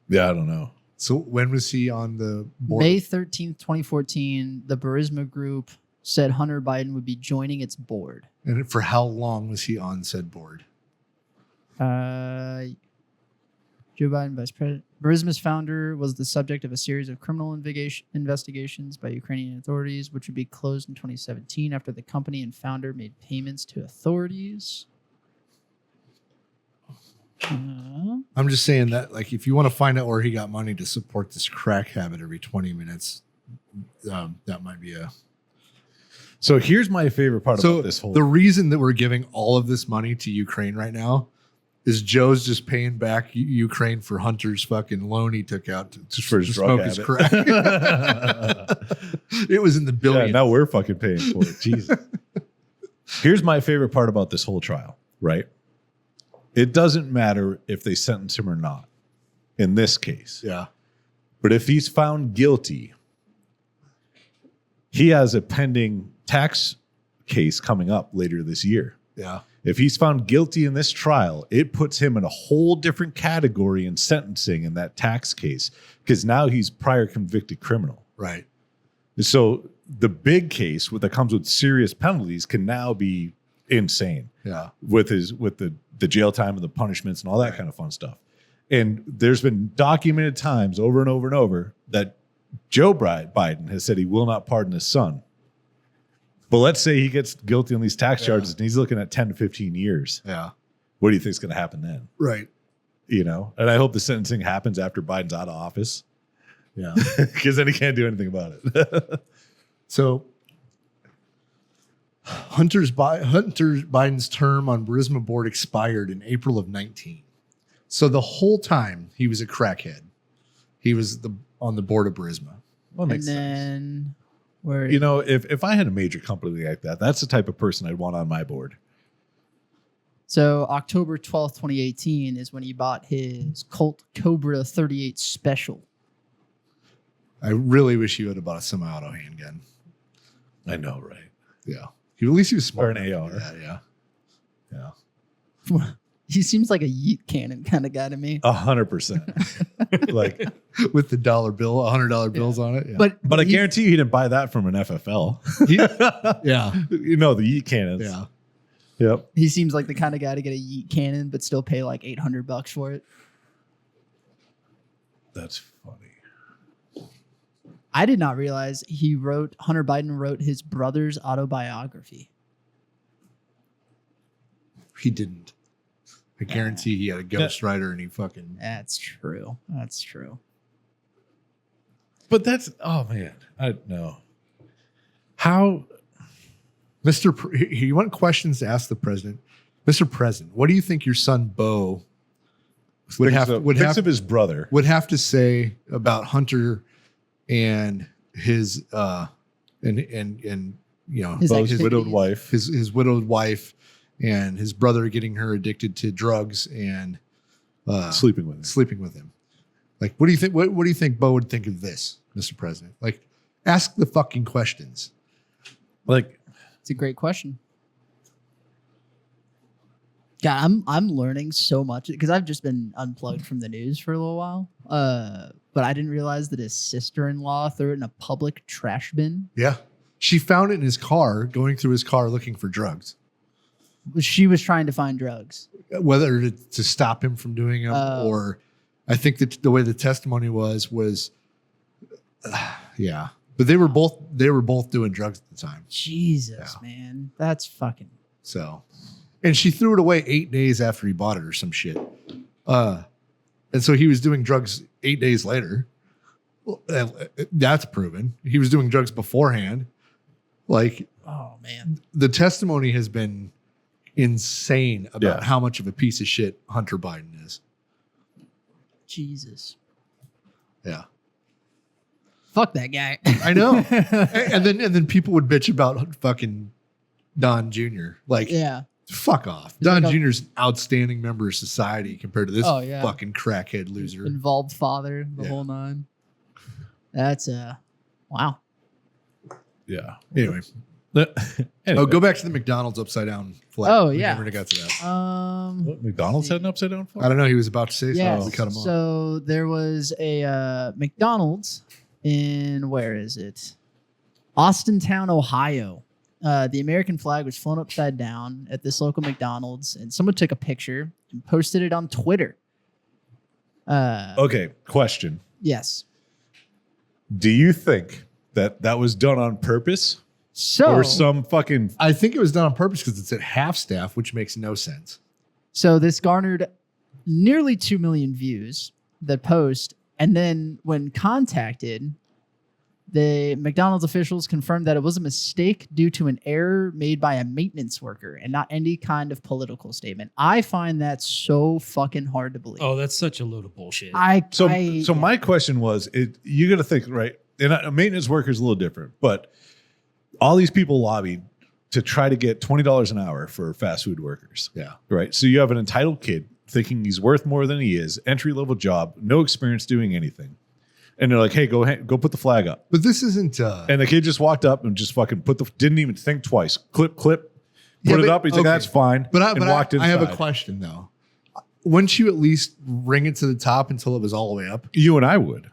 Yeah, I don't know. So when was he on the board? May 13th, 2014, the Burisma Group said Hunter Biden would be joining its board. And for how long was he on said board? Joe Biden, vice president. Burisma's founder was the subject of a series of criminal investigations by Ukrainian authorities, which would be closed in 2017 after the company and founder made payments to authorities. I'm just saying that, like, if you want to find out where he got money to support this crack habit every 20 minutes, that might be a. So here's my favorite part about this whole. The reason that we're giving all of this money to Ukraine right now is Joe's just paying back Ukraine for Hunter's fucking loan he took out to for his smoke drug his habit. crack. It was in the billions. Yeah, now we're fucking paying for it. Jesus. Here's my favorite part about this whole trial, right? It doesn't matter if they sentence him or not in this case. Yeah. But if he's found guilty, he has a pending tax case coming up later this year. Yeah. If he's found guilty in this trial, it puts him in a whole different category in sentencing in that tax case because now he's prior convicted criminal. Right. So the big case that comes with serious penalties can now be insane. Yeah. With the jail time and the punishments and all that kind of fun stuff. And there's been documented times over and over and over that Joe Biden has said he will not pardon his son. But let's say he gets guilty on these tax charges and he's looking at 10 to 15 years. Yeah. What do you think is going to happen then? Right. You know, and I hope the sentencing happens after Biden's out of office. Yeah. Because then he can't do anything about it. So Hunter Biden's term on Burisma Board expired in April of 19. So the whole time he was a crackhead, he was on the board of Burisma. Well, And then where you know, if I had a major company like that, that's the type of person I'd want on my board. So October 12th, 2018 is when he bought his Colt Cobra 38 Special. I really wish he would have bought a semi-auto handgun. I know, right? Yeah. At least he was smart. Or an AR. Yeah. Yeah. He seems like a yeet cannon kind of guy to me. 100%. Like, with the $100 bills on it. Yeah. but I guarantee you he didn't buy that from an FFL. Yeah. You know, the yeet cannons. Yeah. Yep. He seems like the kind of guy to get a yeet cannon, but still pay like $800 for it. That's funny. I did not realize Hunter Biden wrote his brother's autobiography. He didn't. I guarantee he had a ghostwriter and he fucking. That's true. That's true. But that's, oh man, I know. How? He want questions to ask the president. Mr. President, what do you think your son Bo would have of his brother would have to say about Hunter and his and you know his widowed wife, his widowed wife, and his brother getting her addicted to drugs and sleeping with him. Like, what do you think? What do you think Bo would think of this, Mr. President? Like, ask the fucking questions. Like, it's a great question. God, I'm learning so much because I've just been unplugged from the news for a little while. But I didn't realize that his sister-in-law threw it in a public trash bin. Yeah, she found it in his car, going through his car looking for drugs. She was trying to find drugs, whether to stop him from doing them or. I think that the way the testimony was yeah. But they were both doing drugs at the time. Jesus, man. That's fucking. So, and she threw it away 8 days after he bought it or some shit. And so he was doing drugs 8 days later. Well, that's proven. He was doing drugs beforehand. Like, oh man, the testimony has been insane about how much of a piece of shit Hunter Biden is. Jesus. Yeah. Fuck that guy. I know. and then people would bitch about fucking Don Jr. Like, yeah. Fuck off. He's Don like Jr.'s an outstanding member of society compared to this yeah. fucking crackhead loser. Involved father, the whole nine. That's wow. Yeah. Anyway. Anyway, Oh, go back to the McDonald's upside down flag. Oh, We yeah. never got to that. what, McDonald's had an upside down flag? I don't know. He was about to say Yeah. something. We cut him off. So there was a McDonald's in, where is it? Austintown, Ohio. The American flag was flown upside down at this local McDonald's, and someone took a picture and posted it on Twitter. Okay, question. Yes. Do you think that that was done on purpose? So, Or some fucking... I think it was done on purpose because it's at half staff, which makes no sense. so this garnered nearly 2 million views, the post, and then when contacted, the McDonald's officials confirmed that it was a mistake due to an error made by a maintenance worker and not any kind of political statement. I find that so fucking hard to believe. Oh, that's such a load of bullshit. So my question was, you got to think, right? And a maintenance worker is a little different, but all these people lobbied to try to get $20 an hour for fast food workers. Yeah. Right. So you have an entitled kid thinking he's worth more than he is, entry level job, no experience doing anything. And they're like, hey, go put the flag up. But this isn't. And the kid just walked up and just fucking didn't even think twice. Clip, put Yeah, it but- up. He's like, okay. that's fine. But and walked I have a inside. question though. Wouldn't you at least ring it to the top until it was all the way up? You and I would.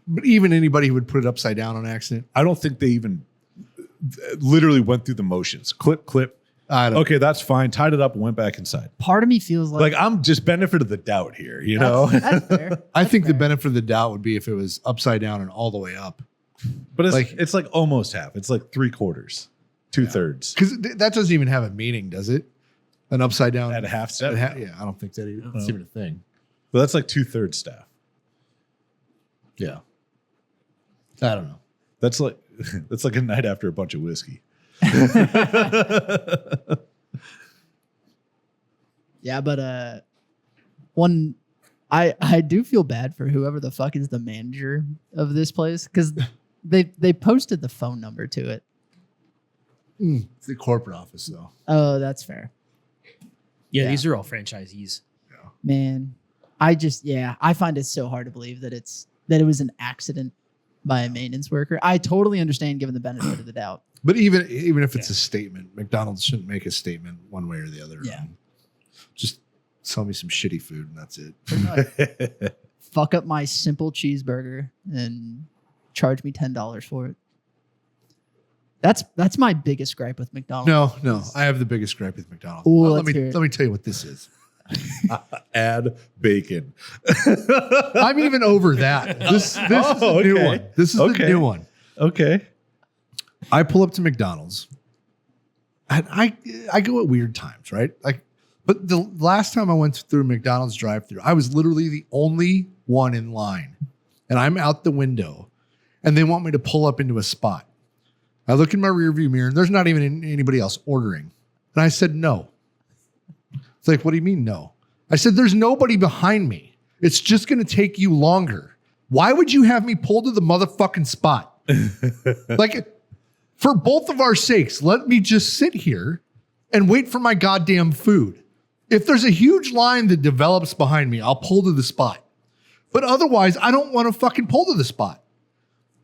But even anybody who would put it upside down on accident. I don't think they even literally went through the motions. Clip. I don't. Okay, that's fine. Tied it up and went back inside. part of me feels Like I'm just benefit of the doubt here, you know? that's fair. I think the fair. benefit of the doubt would be if it was upside down and all the way up. But Like- it's like almost half. It's like 3/4, 2/3. Because that doesn't even have a meaning, does it? An upside down At a half step. Yeah, I don't think that that's even a thing. But that's like 2/3 staff. Yeah. I don't know. That's like a night after a bunch of whiskey. Yeah, but I do feel bad for whoever the fuck is the manager of this place because they posted the phone number to it. It's the corporate office though. Oh, that's fair. yeah, yeah. these are all franchisees. Man, I find it so hard to believe that it was an accident by a maintenance worker. I totally understand given the benefit of the doubt. But even if it's a statement, McDonald's shouldn't make a statement one way or the other. Yeah. Just sell me some shitty food and that's it. Fuck up my simple cheeseburger and charge me $10 for it. That's my biggest gripe with McDonald's. No. I have the biggest gripe with McDonald's. Ooh, Well, let's hear it. let me tell you what this is. Add bacon. I'm even over that. This is the new okay. one. This is Okay. the new one. Okay. I pull up to McDonald's and I go at weird times, right? Like, but the last time I went through McDonald's drive-thru, I was literally the only one in line, and I'm out the window, and they want me to pull up into a spot. I look in my rearview mirror, and there's not even anybody else ordering, and I said no. It's like, what do you mean no? I said, there's nobody behind me. It's just going to take you longer. Why would you have me pull to the motherfucking spot? Like, for both of our sakes, let me just sit here and wait for my goddamn food. If there's a huge line that develops behind me, I'll pull to the spot. But otherwise, I don't want to fucking pull to the spot.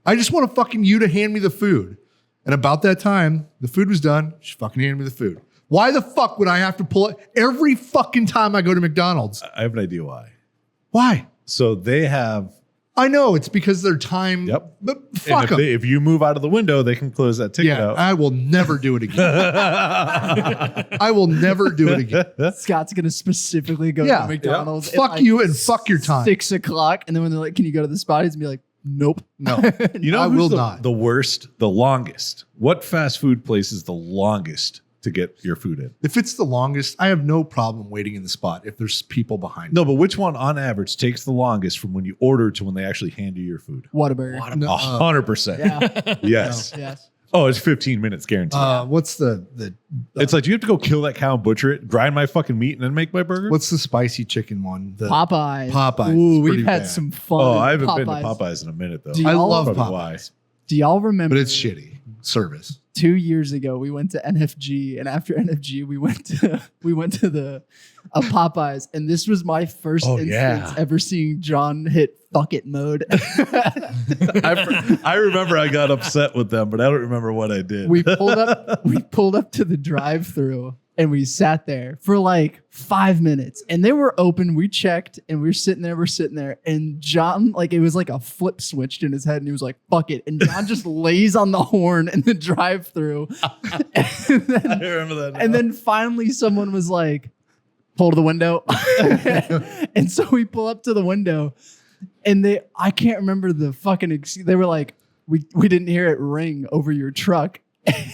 I just want fucking you to hand me the food. And about that time, the food was done. She fucking handed me the food. Why the fuck would I have to pull it every fucking time I go to McDonald's? I have an idea why. Why? So they have... I know it's because their time. Yep. But and fuck them. if you move out of the window, they can close that ticket Yeah, out. I will never do it again. I will never do it again. Scott's gonna specifically go Yeah. to McDonald's. Fuck at you and fuck your time. 6 o'clock, and then when they're like, "Can you go to the spot?" He's gonna be like, "Nope." No. You know I who's will the, not. the worst, the longest? What fast food place is the longest to get your food in? If it's the longest, I have no problem waiting in the spot if there's people behind me. No, but which one on average takes the longest from when you order to when they actually hand you your food? Whataburger. No, 100%. Yeah. Yes. Yes. Oh, it's 15 minutes guaranteed. What's the It's like, do you have to go kill that cow and butcher it, grind my fucking meat, and then make my burger? what's the spicy chicken one? The Popeyes. Popeyes. Ooh, It's we've pretty had bad. some fun. Oh, I haven't been to Popeyes in a minute, though. Do I y'all- love Probably why. Popeyes, Do y'all remember? but it's shitty service. 2 years ago, we went to NFG, and after NFG, we went to the Popeyes, and this was my first instance ever seeing John hit fuck it mode. I remember I got upset with them, but I don't remember what I did. We pulled up to the drive-thru, and we sat there for like 5 minutes, and they were open. We checked, and we're sitting there, and John, like, it was like a flip switched in his head, and he was like, fuck it. And John just lays on the horn in the drive-thru. I remember that now. And then finally someone was like, pull to the window. And so we pull up to the window, and I can't remember the fucking they were like, we didn't hear it ring over your truck.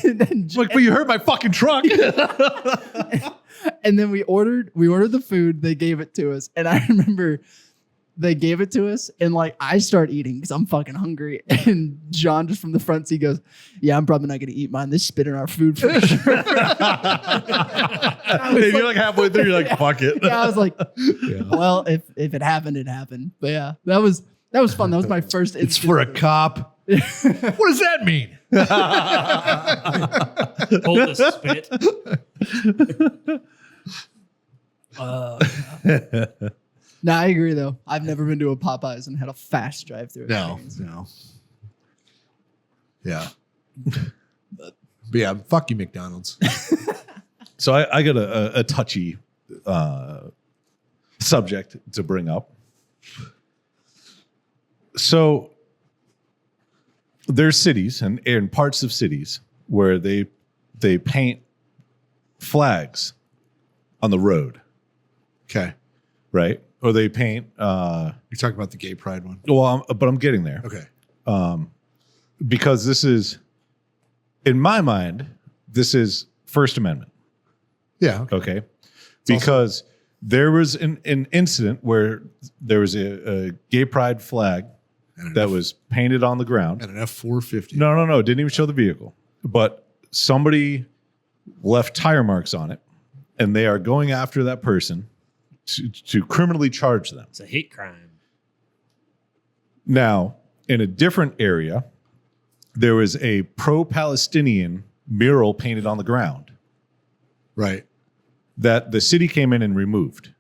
And then, like, but you heard my fucking truck. And then we ordered the food. They gave it to us, and I remember they gave it to us, and like I start eating because I'm fucking hungry. And John just from the front seat goes, "Yeah, I'm probably not gonna eat mine. They spit in our food for sure." And you're like halfway through, you're like, "Fuck it." Yeah, I was like, "Well, if it happened, it happened." But yeah, that was fun. That was my first. It's for a cop. What does that mean? Hold the spit. No, I agree though. I've never been to a Popeyes and had a fast drive-through. No. Yeah. But yeah, fuck you, McDonald's. So I got a touchy subject to bring up. So there's cities and parts of cities where they paint flags on the road, Okay. right? Or they paint. You're talking about the gay pride one? But I'm getting there. Okay. Because this is, in my mind, this is First Amendment. Yeah. Okay. Because there was an incident where there was a gay pride flag that was painted on the ground. And an F-450. No. It didn't even show the vehicle. But somebody left tire marks on it, and they are going after that person to criminally charge them. It's a hate crime. Now, in a different area, there was a pro-Palestinian mural painted on the ground Right. that the city came in and removed.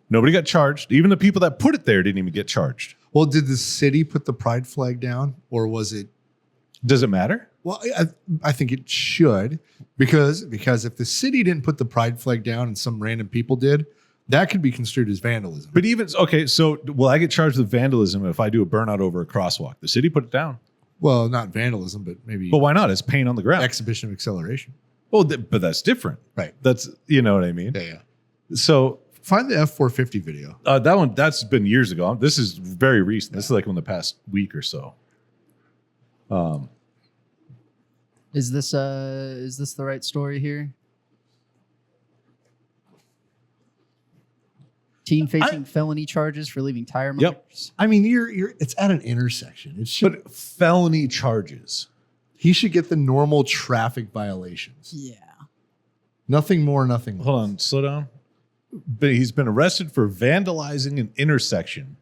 Nobody got charged. Even the people that put it there didn't even get charged. Well, did the city put the pride flag down, or was it? Does it matter? Well, I think it should, because if the city didn't put the pride flag down and some random people did, that could be construed as vandalism. But even, okay, so will I get charged with vandalism if I do a burnout over a crosswalk? The city put it down. Well, not vandalism, but maybe But why not? It's paint on the ground. exhibition of acceleration. Well, but that's different. Right. That's, you know what I mean? Yeah. So Find the F-450 video. that's been years ago. This is very recent. This is like in the past week or so. Is this the right story here? Teen facing felony charges for leaving tire marks. Yep. I mean, it's at an intersection. It should. But felony charges. He should get the normal traffic violations. Yeah. Nothing more, nothing less. Hold on, slow down. But he's been arrested for vandalizing an intersection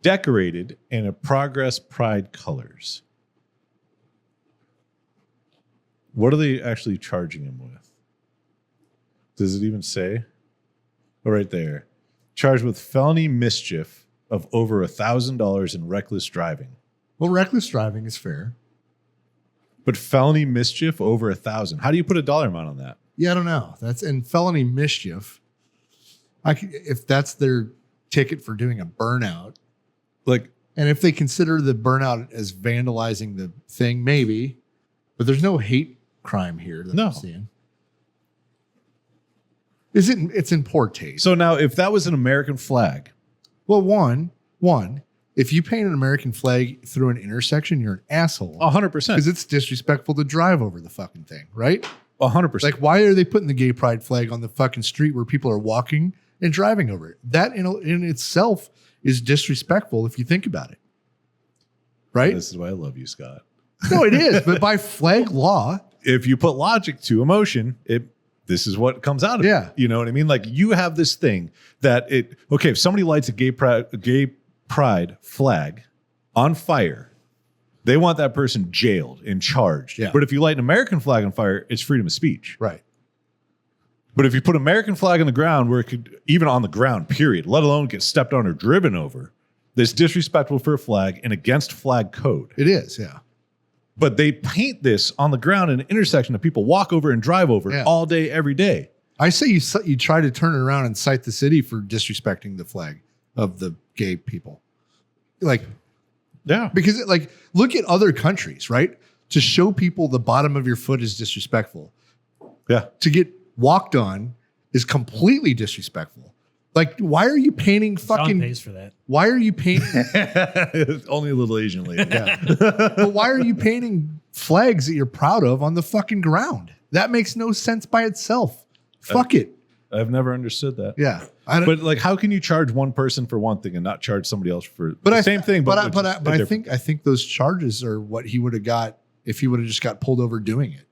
decorated in a Progress Pride colors. What are they actually charging him with? Does it even say? Oh, right there. Charged with felony mischief of over $1,000 in reckless driving. Well, reckless driving is fair. But felony mischief over $1,000. How do you put a dollar amount on that? Yeah, I don't know. And felony mischief. If that's their ticket for doing a burnout, Like, and if they consider the burnout as vandalizing the thing, maybe. But there's no hate crime here that No. I'm seeing. It's in poor taste. so now if that was an American flag, Well, one, if you paint an American flag through an intersection, you're an asshole. 100%. Because it's disrespectful to drive over the fucking thing, right? 100%. Like, why are they putting the gay pride flag on the fucking street where people are walking and driving over it? That in itself is disrespectful if you think about it. Right? This is why I love you, Scott. No, it is. But by flag law, If you put logic to emotion, this is what comes out of Yeah. it. You know what I mean? Like, you have this thing that if somebody lights a gay pride flag on fire, They want that person jailed and charged. Yeah. But if you light an American flag on fire, it's freedom of speech. Right. But if you put American flag on the ground, where it could, even on the ground, period, let alone get stepped on or driven over, that's disrespectful for a flag and against flag code. It is, yeah. But they paint this on the ground in an intersection that people walk over and drive over Yeah. all day, every day. I say you try to turn it around and cite the city for disrespecting the flag of the gay people. Like, Yeah. because look at other countries, right? To show people the bottom of your foot is disrespectful. Yeah. To get walked on is completely disrespectful. Like, why are you painting Sean fucking? pays for that. Why are you painting? Only a little Asian lady. Yeah. But why are you painting flags that you're proud of on the fucking ground? That makes no sense by itself. Fuck it. I've never understood that. Yeah. I don't, But like, how can you charge one person for one thing and not charge somebody else for but the I, same thing? But with I just a think those charges are what he would have got if he would have just got pulled over doing it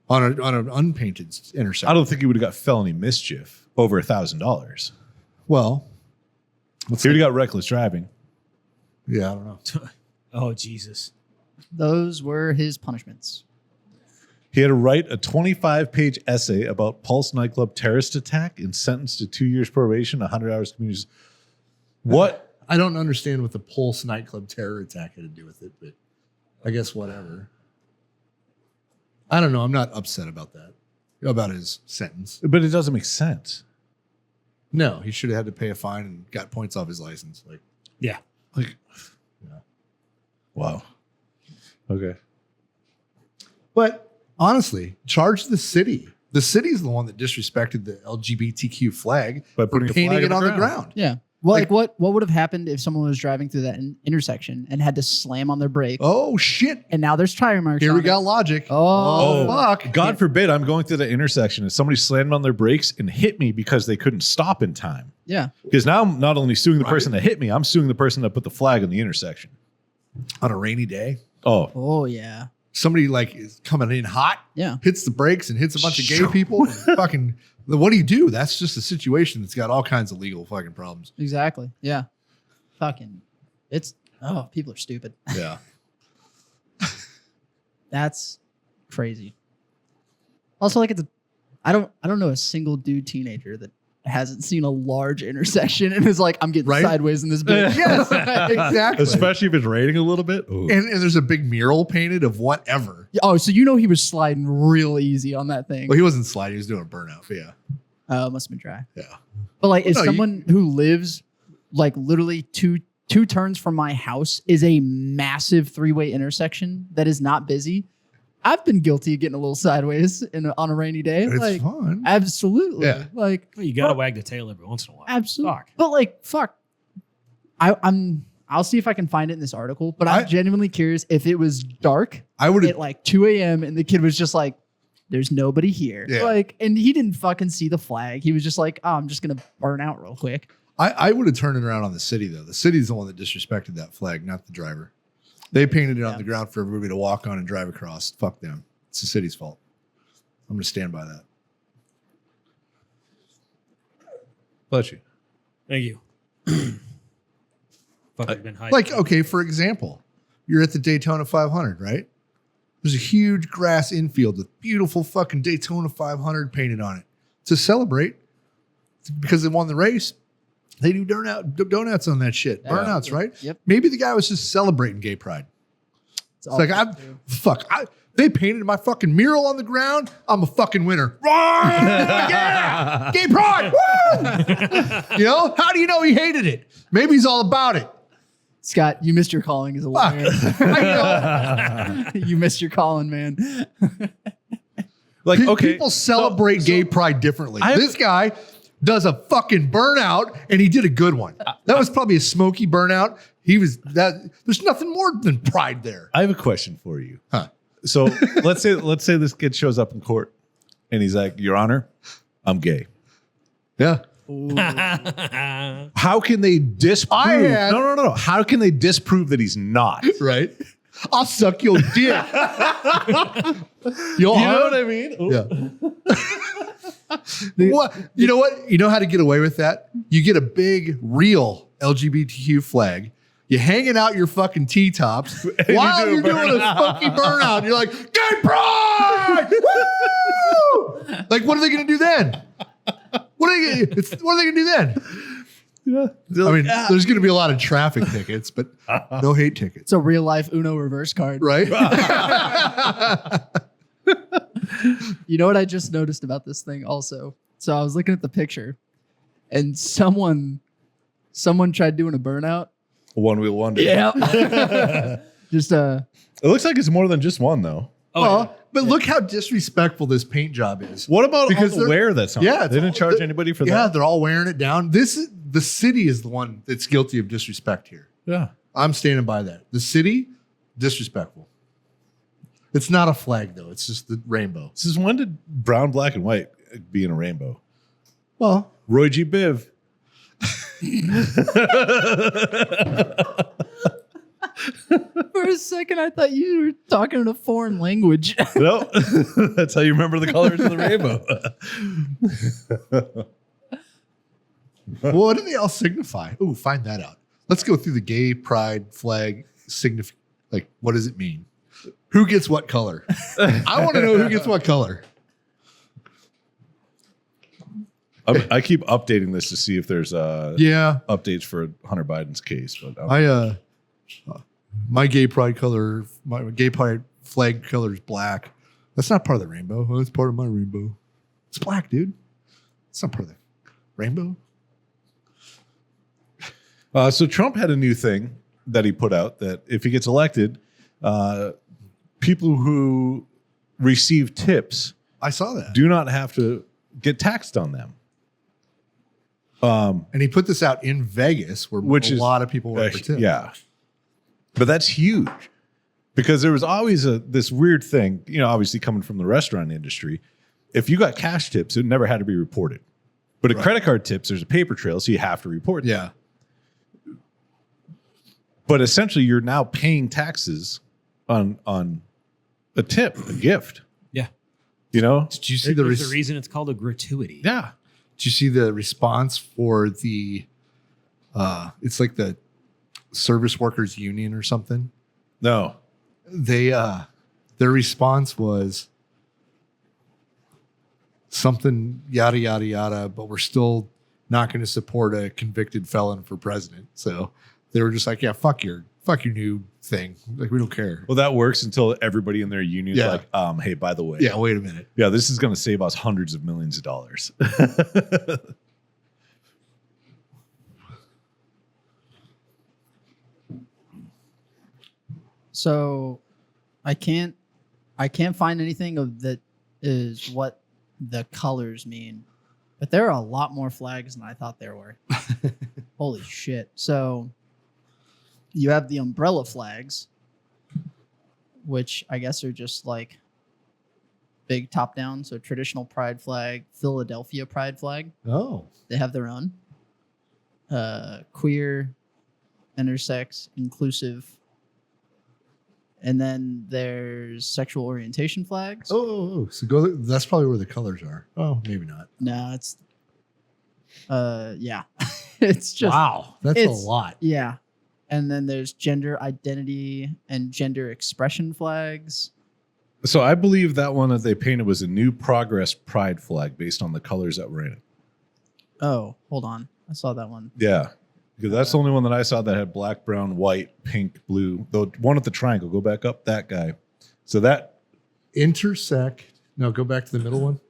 on an unpainted intersection. I don't think he would have got felony mischief over $1,000. Well, He would have got reckless driving. yeah, I don't know. Oh, Jesus. Those were his punishments. He had to write a 25-page essay about Pulse nightclub terrorist attack and sentenced to 2 years probation, 100 hours community. What? I don't understand what the Pulse nightclub terror attack had to do with it, but I guess whatever. I don't know. I'm not upset about that, about his sentence. But it doesn't make sense. No, he should have had to pay a fine and got points off his license. Like, Yeah. Like, yeah. wow. Okay. But honestly, charge the city. The city's the one that disrespected the LGBTQ flag By for putting a painting flag it on on the the ground. Yeah. Well, Like- what would have happened if someone was driving through that intersection and had to slam on their brakes, Oh shit! and now there's tire marks? Here on we it? got logic. Oh, fuck! God forbid I'm going through the intersection and somebody slammed on their brakes and hit me because they couldn't stop in time. Yeah. Because now I'm not only suing the person that hit me, I'm suing the person that put the flag on the intersection. On a rainy day, Oh, Oh yeah. somebody like is coming in hot, Yeah. hits the brakes and hits a bunch of gay people. And fucking, what do you do? That's just a situation that's got all kinds of legal fucking problems. Exactly. Yeah. Fucking. People are stupid. Yeah. That's crazy. Also, like I don't know a single dude teenager that hasn't seen a large intersection and is like, I'm getting Right? sideways in this bitch. Yes, exactly. especially if it's raining a little bit. Ooh. And there's a big mural painted of whatever. Oh, so you know he was sliding real easy on that thing. Well, he wasn't sliding; he was doing a burnout. But yeah, Must have been dry. yeah. But like, as No, someone who lives like literally two turns from my house is a massive 3-way intersection that is not busy. I've been guilty of getting a little sideways on a rainy day. It's like, fun. absolutely. Yeah. Like, Well, you got to fuck, wag the tail every once in a while. absolutely. Fuck. But like, fuck. I'll see if I can find it in this article. But I'm genuinely curious if it was dark I would at like 2 a.m. and the kid was just like, "There's nobody here." Yeah. Like, and he didn't fucking see the flag. He was just like, "Oh, I'm just gonna burn out real quick." I would have turned it around on the city though. The city's the one that disrespected that flag, not the driver. They painted it on the ground for everybody to walk on and drive across. Fuck them. It's the city's fault. I'm going to stand by that. Bless you. Thank you. Fucking been hiding. Like, okay, for example, you're at the Daytona 500, right? There's a huge grass infield with beautiful fucking Daytona 500 painted on it. To celebrate, because they won the race, they do donuts on that shit. Yeah. Burnouts, right? Yep. Maybe the guy was just celebrating gay pride. It's like, they painted my fucking mural on the ground. I'm a fucking winner. Yeah! Gay pride! Woo! You know? How do you know he hated it? Maybe he's all about it. Scott, you missed your calling as a Fuck. lawyer. I know. You missed your calling, man. Like, okay. People celebrate gay pride differently. I have- This guy does a fucking burnout, and he did a good one. That was probably a smoky burnout. There's nothing more than pride there. I have a question for you. Huh. So let's say this kid shows up in court and he's like, "Your Honor, I'm gay." Yeah. How can they disprove? No. How can they disprove that he's not? Right? I'll suck your dick. You know what I mean? Yeah. What? You know what? You know how to get away with that? You get a big, real LGBTQ flag. You hanging out your fucking T-tops while you're doing a fucking burnout. You're like, gay pride! Woo! Like, what are they going to do then? What are they going to do then? Yeah. I mean, there's going to be a lot of traffic tickets, but no hate tickets. It's a real life Uno reverse card. Right? You know what I just noticed about this thing also? So I was looking at the picture and someone tried doing a burnout. One wheel wonder. Yeah. Just It looks like it's more than just one though. But look how disrespectful this paint job is. What about Because all the wear that's on? Yeah, they didn't charge anybody for Yeah, that. they're all wearing it down. The city is the one that's guilty of disrespect here. Yeah. I'm standing by that. The city, disrespectful. It's not a flag though. It's just the rainbow. Since when did brown, black, and white be in a rainbow? Well, Roy G. Biv. for a second, I thought you were talking in a foreign language. No, that's how you remember the colors of the rainbow. what do they all signify? Ooh, find that out. Let's go through the gay pride flag signify. Like, what does it mean? Who gets what color? I want to know who gets what color. I keep updating this to see if there's Yeah, updates for Hunter Biden's case, but my gay pride color, my gay pride flag color is black. That's not part of the rainbow. Oh, it's part of my rainbow. It's black, dude. It's not part of the rainbow. So Trump had a new thing that he put out that if he gets elected, people who receive tips I saw that. do not have to get taxed on them. And he put this out in Vegas, where a lot of people work for tips. Yeah. But that's huge because there was always this weird thing, obviously coming from the restaurant industry. If you got cash tips, it never had to be reported. But a credit card tips, there's a paper trail, so you have to report them. Yeah. But essentially, you're now paying taxes on a tip, a gift. Yeah. Did you see There's the reason it's called a gratuity. Yeah. Did you see the response for the? It's like the Service Workers Union or something. No. They their response was something yada yada yada, but we're still not going to support a convicted felon for president. So they were just like, yeah, fuck your new thing. Like, we don't care. Well, that works until everybody in their union is like, hey, by the way. Yeah, wait a minute. Yeah, this is going to save us hundreds of millions of dollars. So I can't find anything of that is what the colors mean. But there are a lot more flags than I thought there were. Holy shit. So you have the umbrella flags, which I guess are just like big top down. So traditional pride flag, Philadelphia pride flag. Oh. They have their own. Queer, intersex, inclusive. And then there's sexual orientation flags. Oh, so that's probably where the colors are. Oh, maybe not. No, it's yeah. It's just Wow. That's a it's- lot. yeah. And then there's gender identity and gender expression flags. So I believe that one that they painted was a new progress pride flag based on the colors that were in it. Oh, hold on. I saw that one. Yeah. Because that's the only one that I saw that had black, brown, white, pink, blue. The one with the triangle, go back up, that guy. So that go back to the middle one.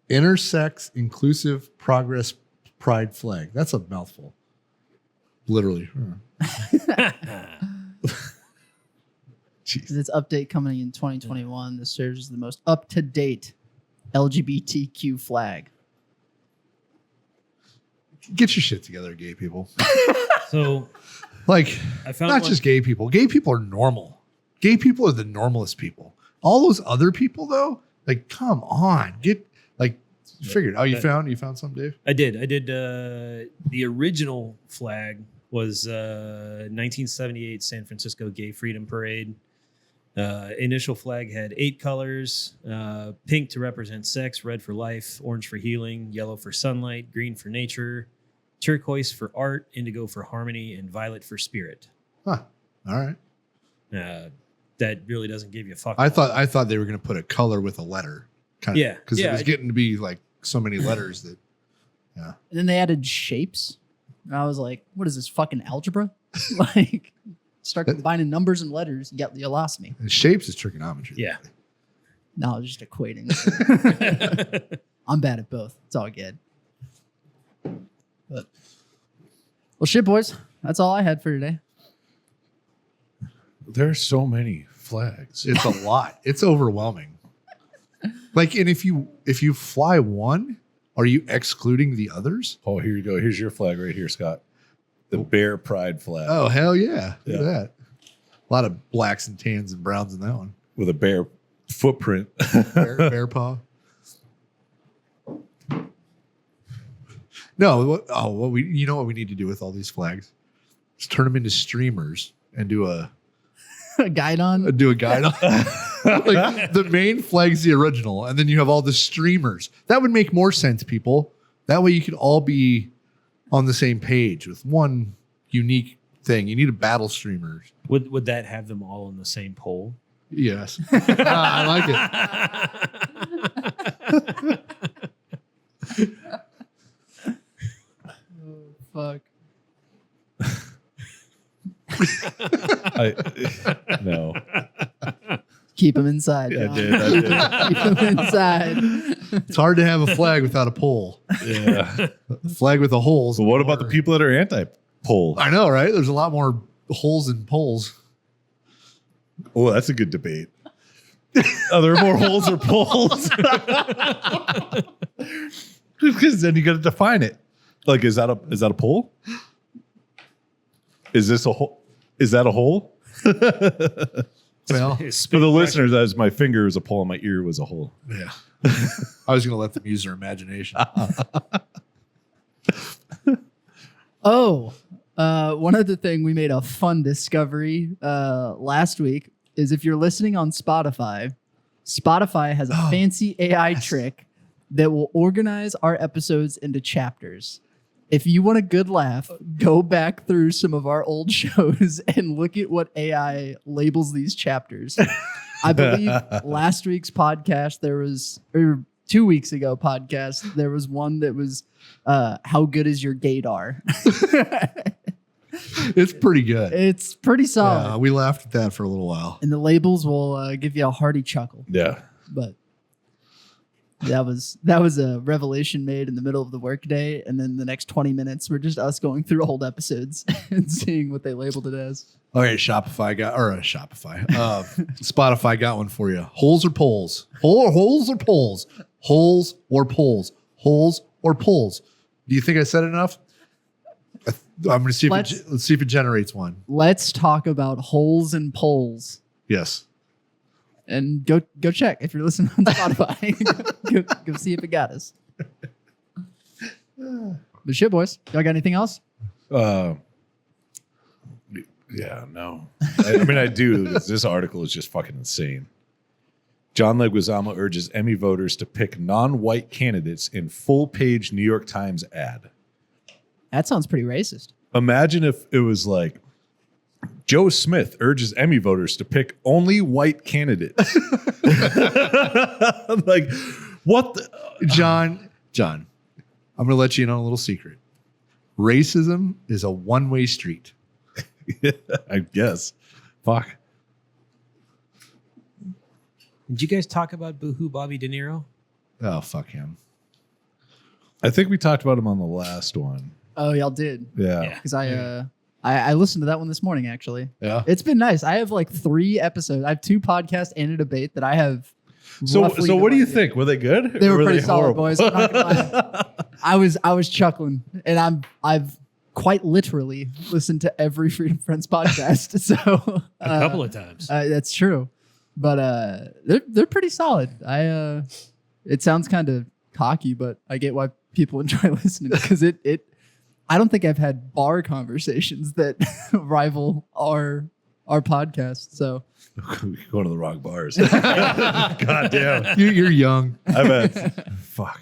Intersex inclusive progress pride flag. That's a mouthful. Literally. Jeez. This update coming in 2021. This serves as the most up-to-date LGBTQ flag. Get your shit together, gay people. So Like, I found not one- just gay people. Gay people are normal. Gay people are the normalest people. All those other people, though, like, come on, figured. Oh, you found some, Dave? I did. The original flag was 1978 San Francisco Gay Freedom Parade. Initial flag had 8 colors: pink to represent sex, red for life, orange for healing, yellow for sunlight, green for nature, turquoise for art, indigo for harmony, and violet for spirit. Huh. All right. That really doesn't give you a fuck. I thought they were going to put a color with a letter. Kind of, Yeah. because Yeah, it was getting to be like so many letters that. And then they added shapes. And I was like, what is this, fucking algebra? Like, start combining numbers and letters, you lost me. And shapes is trigonometry. Yeah. No, just equating. I'm bad at both. It's all good. But, well, shit, boys. That's all I had for today. There's so many flags. It's a lot. It's overwhelming. Like, and if you fly one, are you excluding the others? Oh, here you go. Here's your flag right here, Scott. The Bear Pride flag. Oh, hell yeah. Look Yeah. at that. A lot of blacks and tans and browns in that one. With a bear footprint. Bear paw. No, you know what we need to do with all these flags? Just turn them into streamers and do a Guide on? guide on. Like the main flag's the original, and then you have all the streamers. That would make more sense, people. That way you could all be on the same page with one unique thing. You need a battle streamers. Would that have them all on the same pole? Yes. I like it. Fuck. No. Keep them inside. Yeah, I John. did. I Keep them inside. It's hard to have a flag without a pole. did. Yeah. A flag with a holes. So what about the people that are anti-pole? I know, right? There's a lot more holes in poles. Oh, that's a good debate. Are there more holes or poles? Because then you got to define it. Like, is that a pole? Is this a hole? Is that a hole? Well, For the listeners, as my finger was a pole and my ear was a hole. yeah. I was going to let them use their imagination. Oh, one other thing we made a fun discovery last week is if you're listening on Spotify, Spotify has a fancy AI trick that will organize our episodes into chapters. If you want a good laugh, go back through some of our old shows and look at what AI labels these chapters. I believe last week's podcast, or 2 weeks ago podcast, there was one that was how good is your gaydar? It's pretty good. It's pretty solid. Yeah, we laughed at that for a little while. And the labels will give you a hearty chuckle. Yeah. But that was a revelation made in the middle of the workday, and then the next 20 minutes were just us going through old episodes and seeing what they labeled it as. Okay, Spotify got one for you. Holes or poles? Holes or poles? Holes or poles? Holes or poles? Do you think I said it enough? I'm going to see let's see if it generates one. Let's talk about holes and poles. Yes. And go check if you're listening on Spotify. go see if it got us. But shit, boys. Y'all got anything else? Yeah, no. I mean, I do. This article is just fucking insane. John Leguizamo urges Emmy voters to pick non-white candidates in full-page New York Times ad. That sounds pretty racist. Imagine if it was like, Joe Smith urges Emmy voters to pick only white candidates. Like, what the? John, I'm going to let you in on a little secret. Racism is a one-way street. I guess. Fuck. Did you guys talk about Boohoo Bobby De Niro? Oh, fuck him. I think we talked about him on the last one. Oh, y'all did. Yeah. Because I listened to that one this morning, actually. Yeah. It's been nice. I have like 3 episodes. I have 2 podcasts and a debate that I have. So roughly what do you divided. think? Were they good? They were pretty solid, horrible? boys. I'm not gonna lie. I was chuckling, and I've quite literally listened to every Freedom Friends podcast. So A couple of times. that's true, but they're pretty solid. It sounds kind of cocky, but I get why people enjoy listening because it. I don't think I've had bar conversations that rival our our podcast. So We go to the wrong bars. God damn. You're young. I bet. Fuck.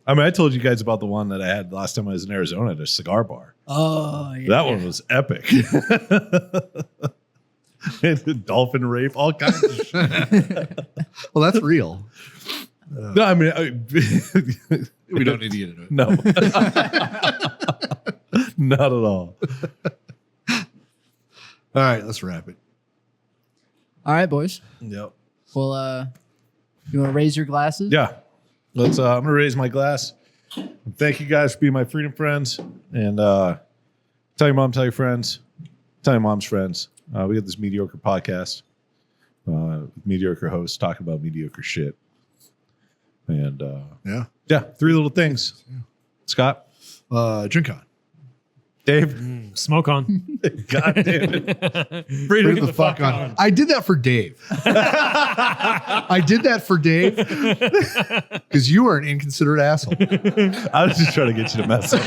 I mean, I told you guys about the one that I had last time I was in Arizona at a cigar bar. oh yeah. That one was epic. Dolphin rape, all kinds of shit. Well, that's real. No, I mean, We don't need to get into it. no. Not at all. All right, let's wrap it. All right, boys. Yep. Well, you want to raise your glasses? Yeah. Let's I'm gonna raise my glass. Thank you guys for being my freedom friends. And tell your mom, tell your friends, tell your mom's friends. We got this mediocre podcast. Mediocre hosts talking about mediocre shit. And yeah, 3 little things. Scott, Drink on. Dave, Smoke on. God damn it. Bring the fuck on. I did that for Dave. I did that for Dave because you are an inconsiderate asshole. I was just trying to get you to mess up.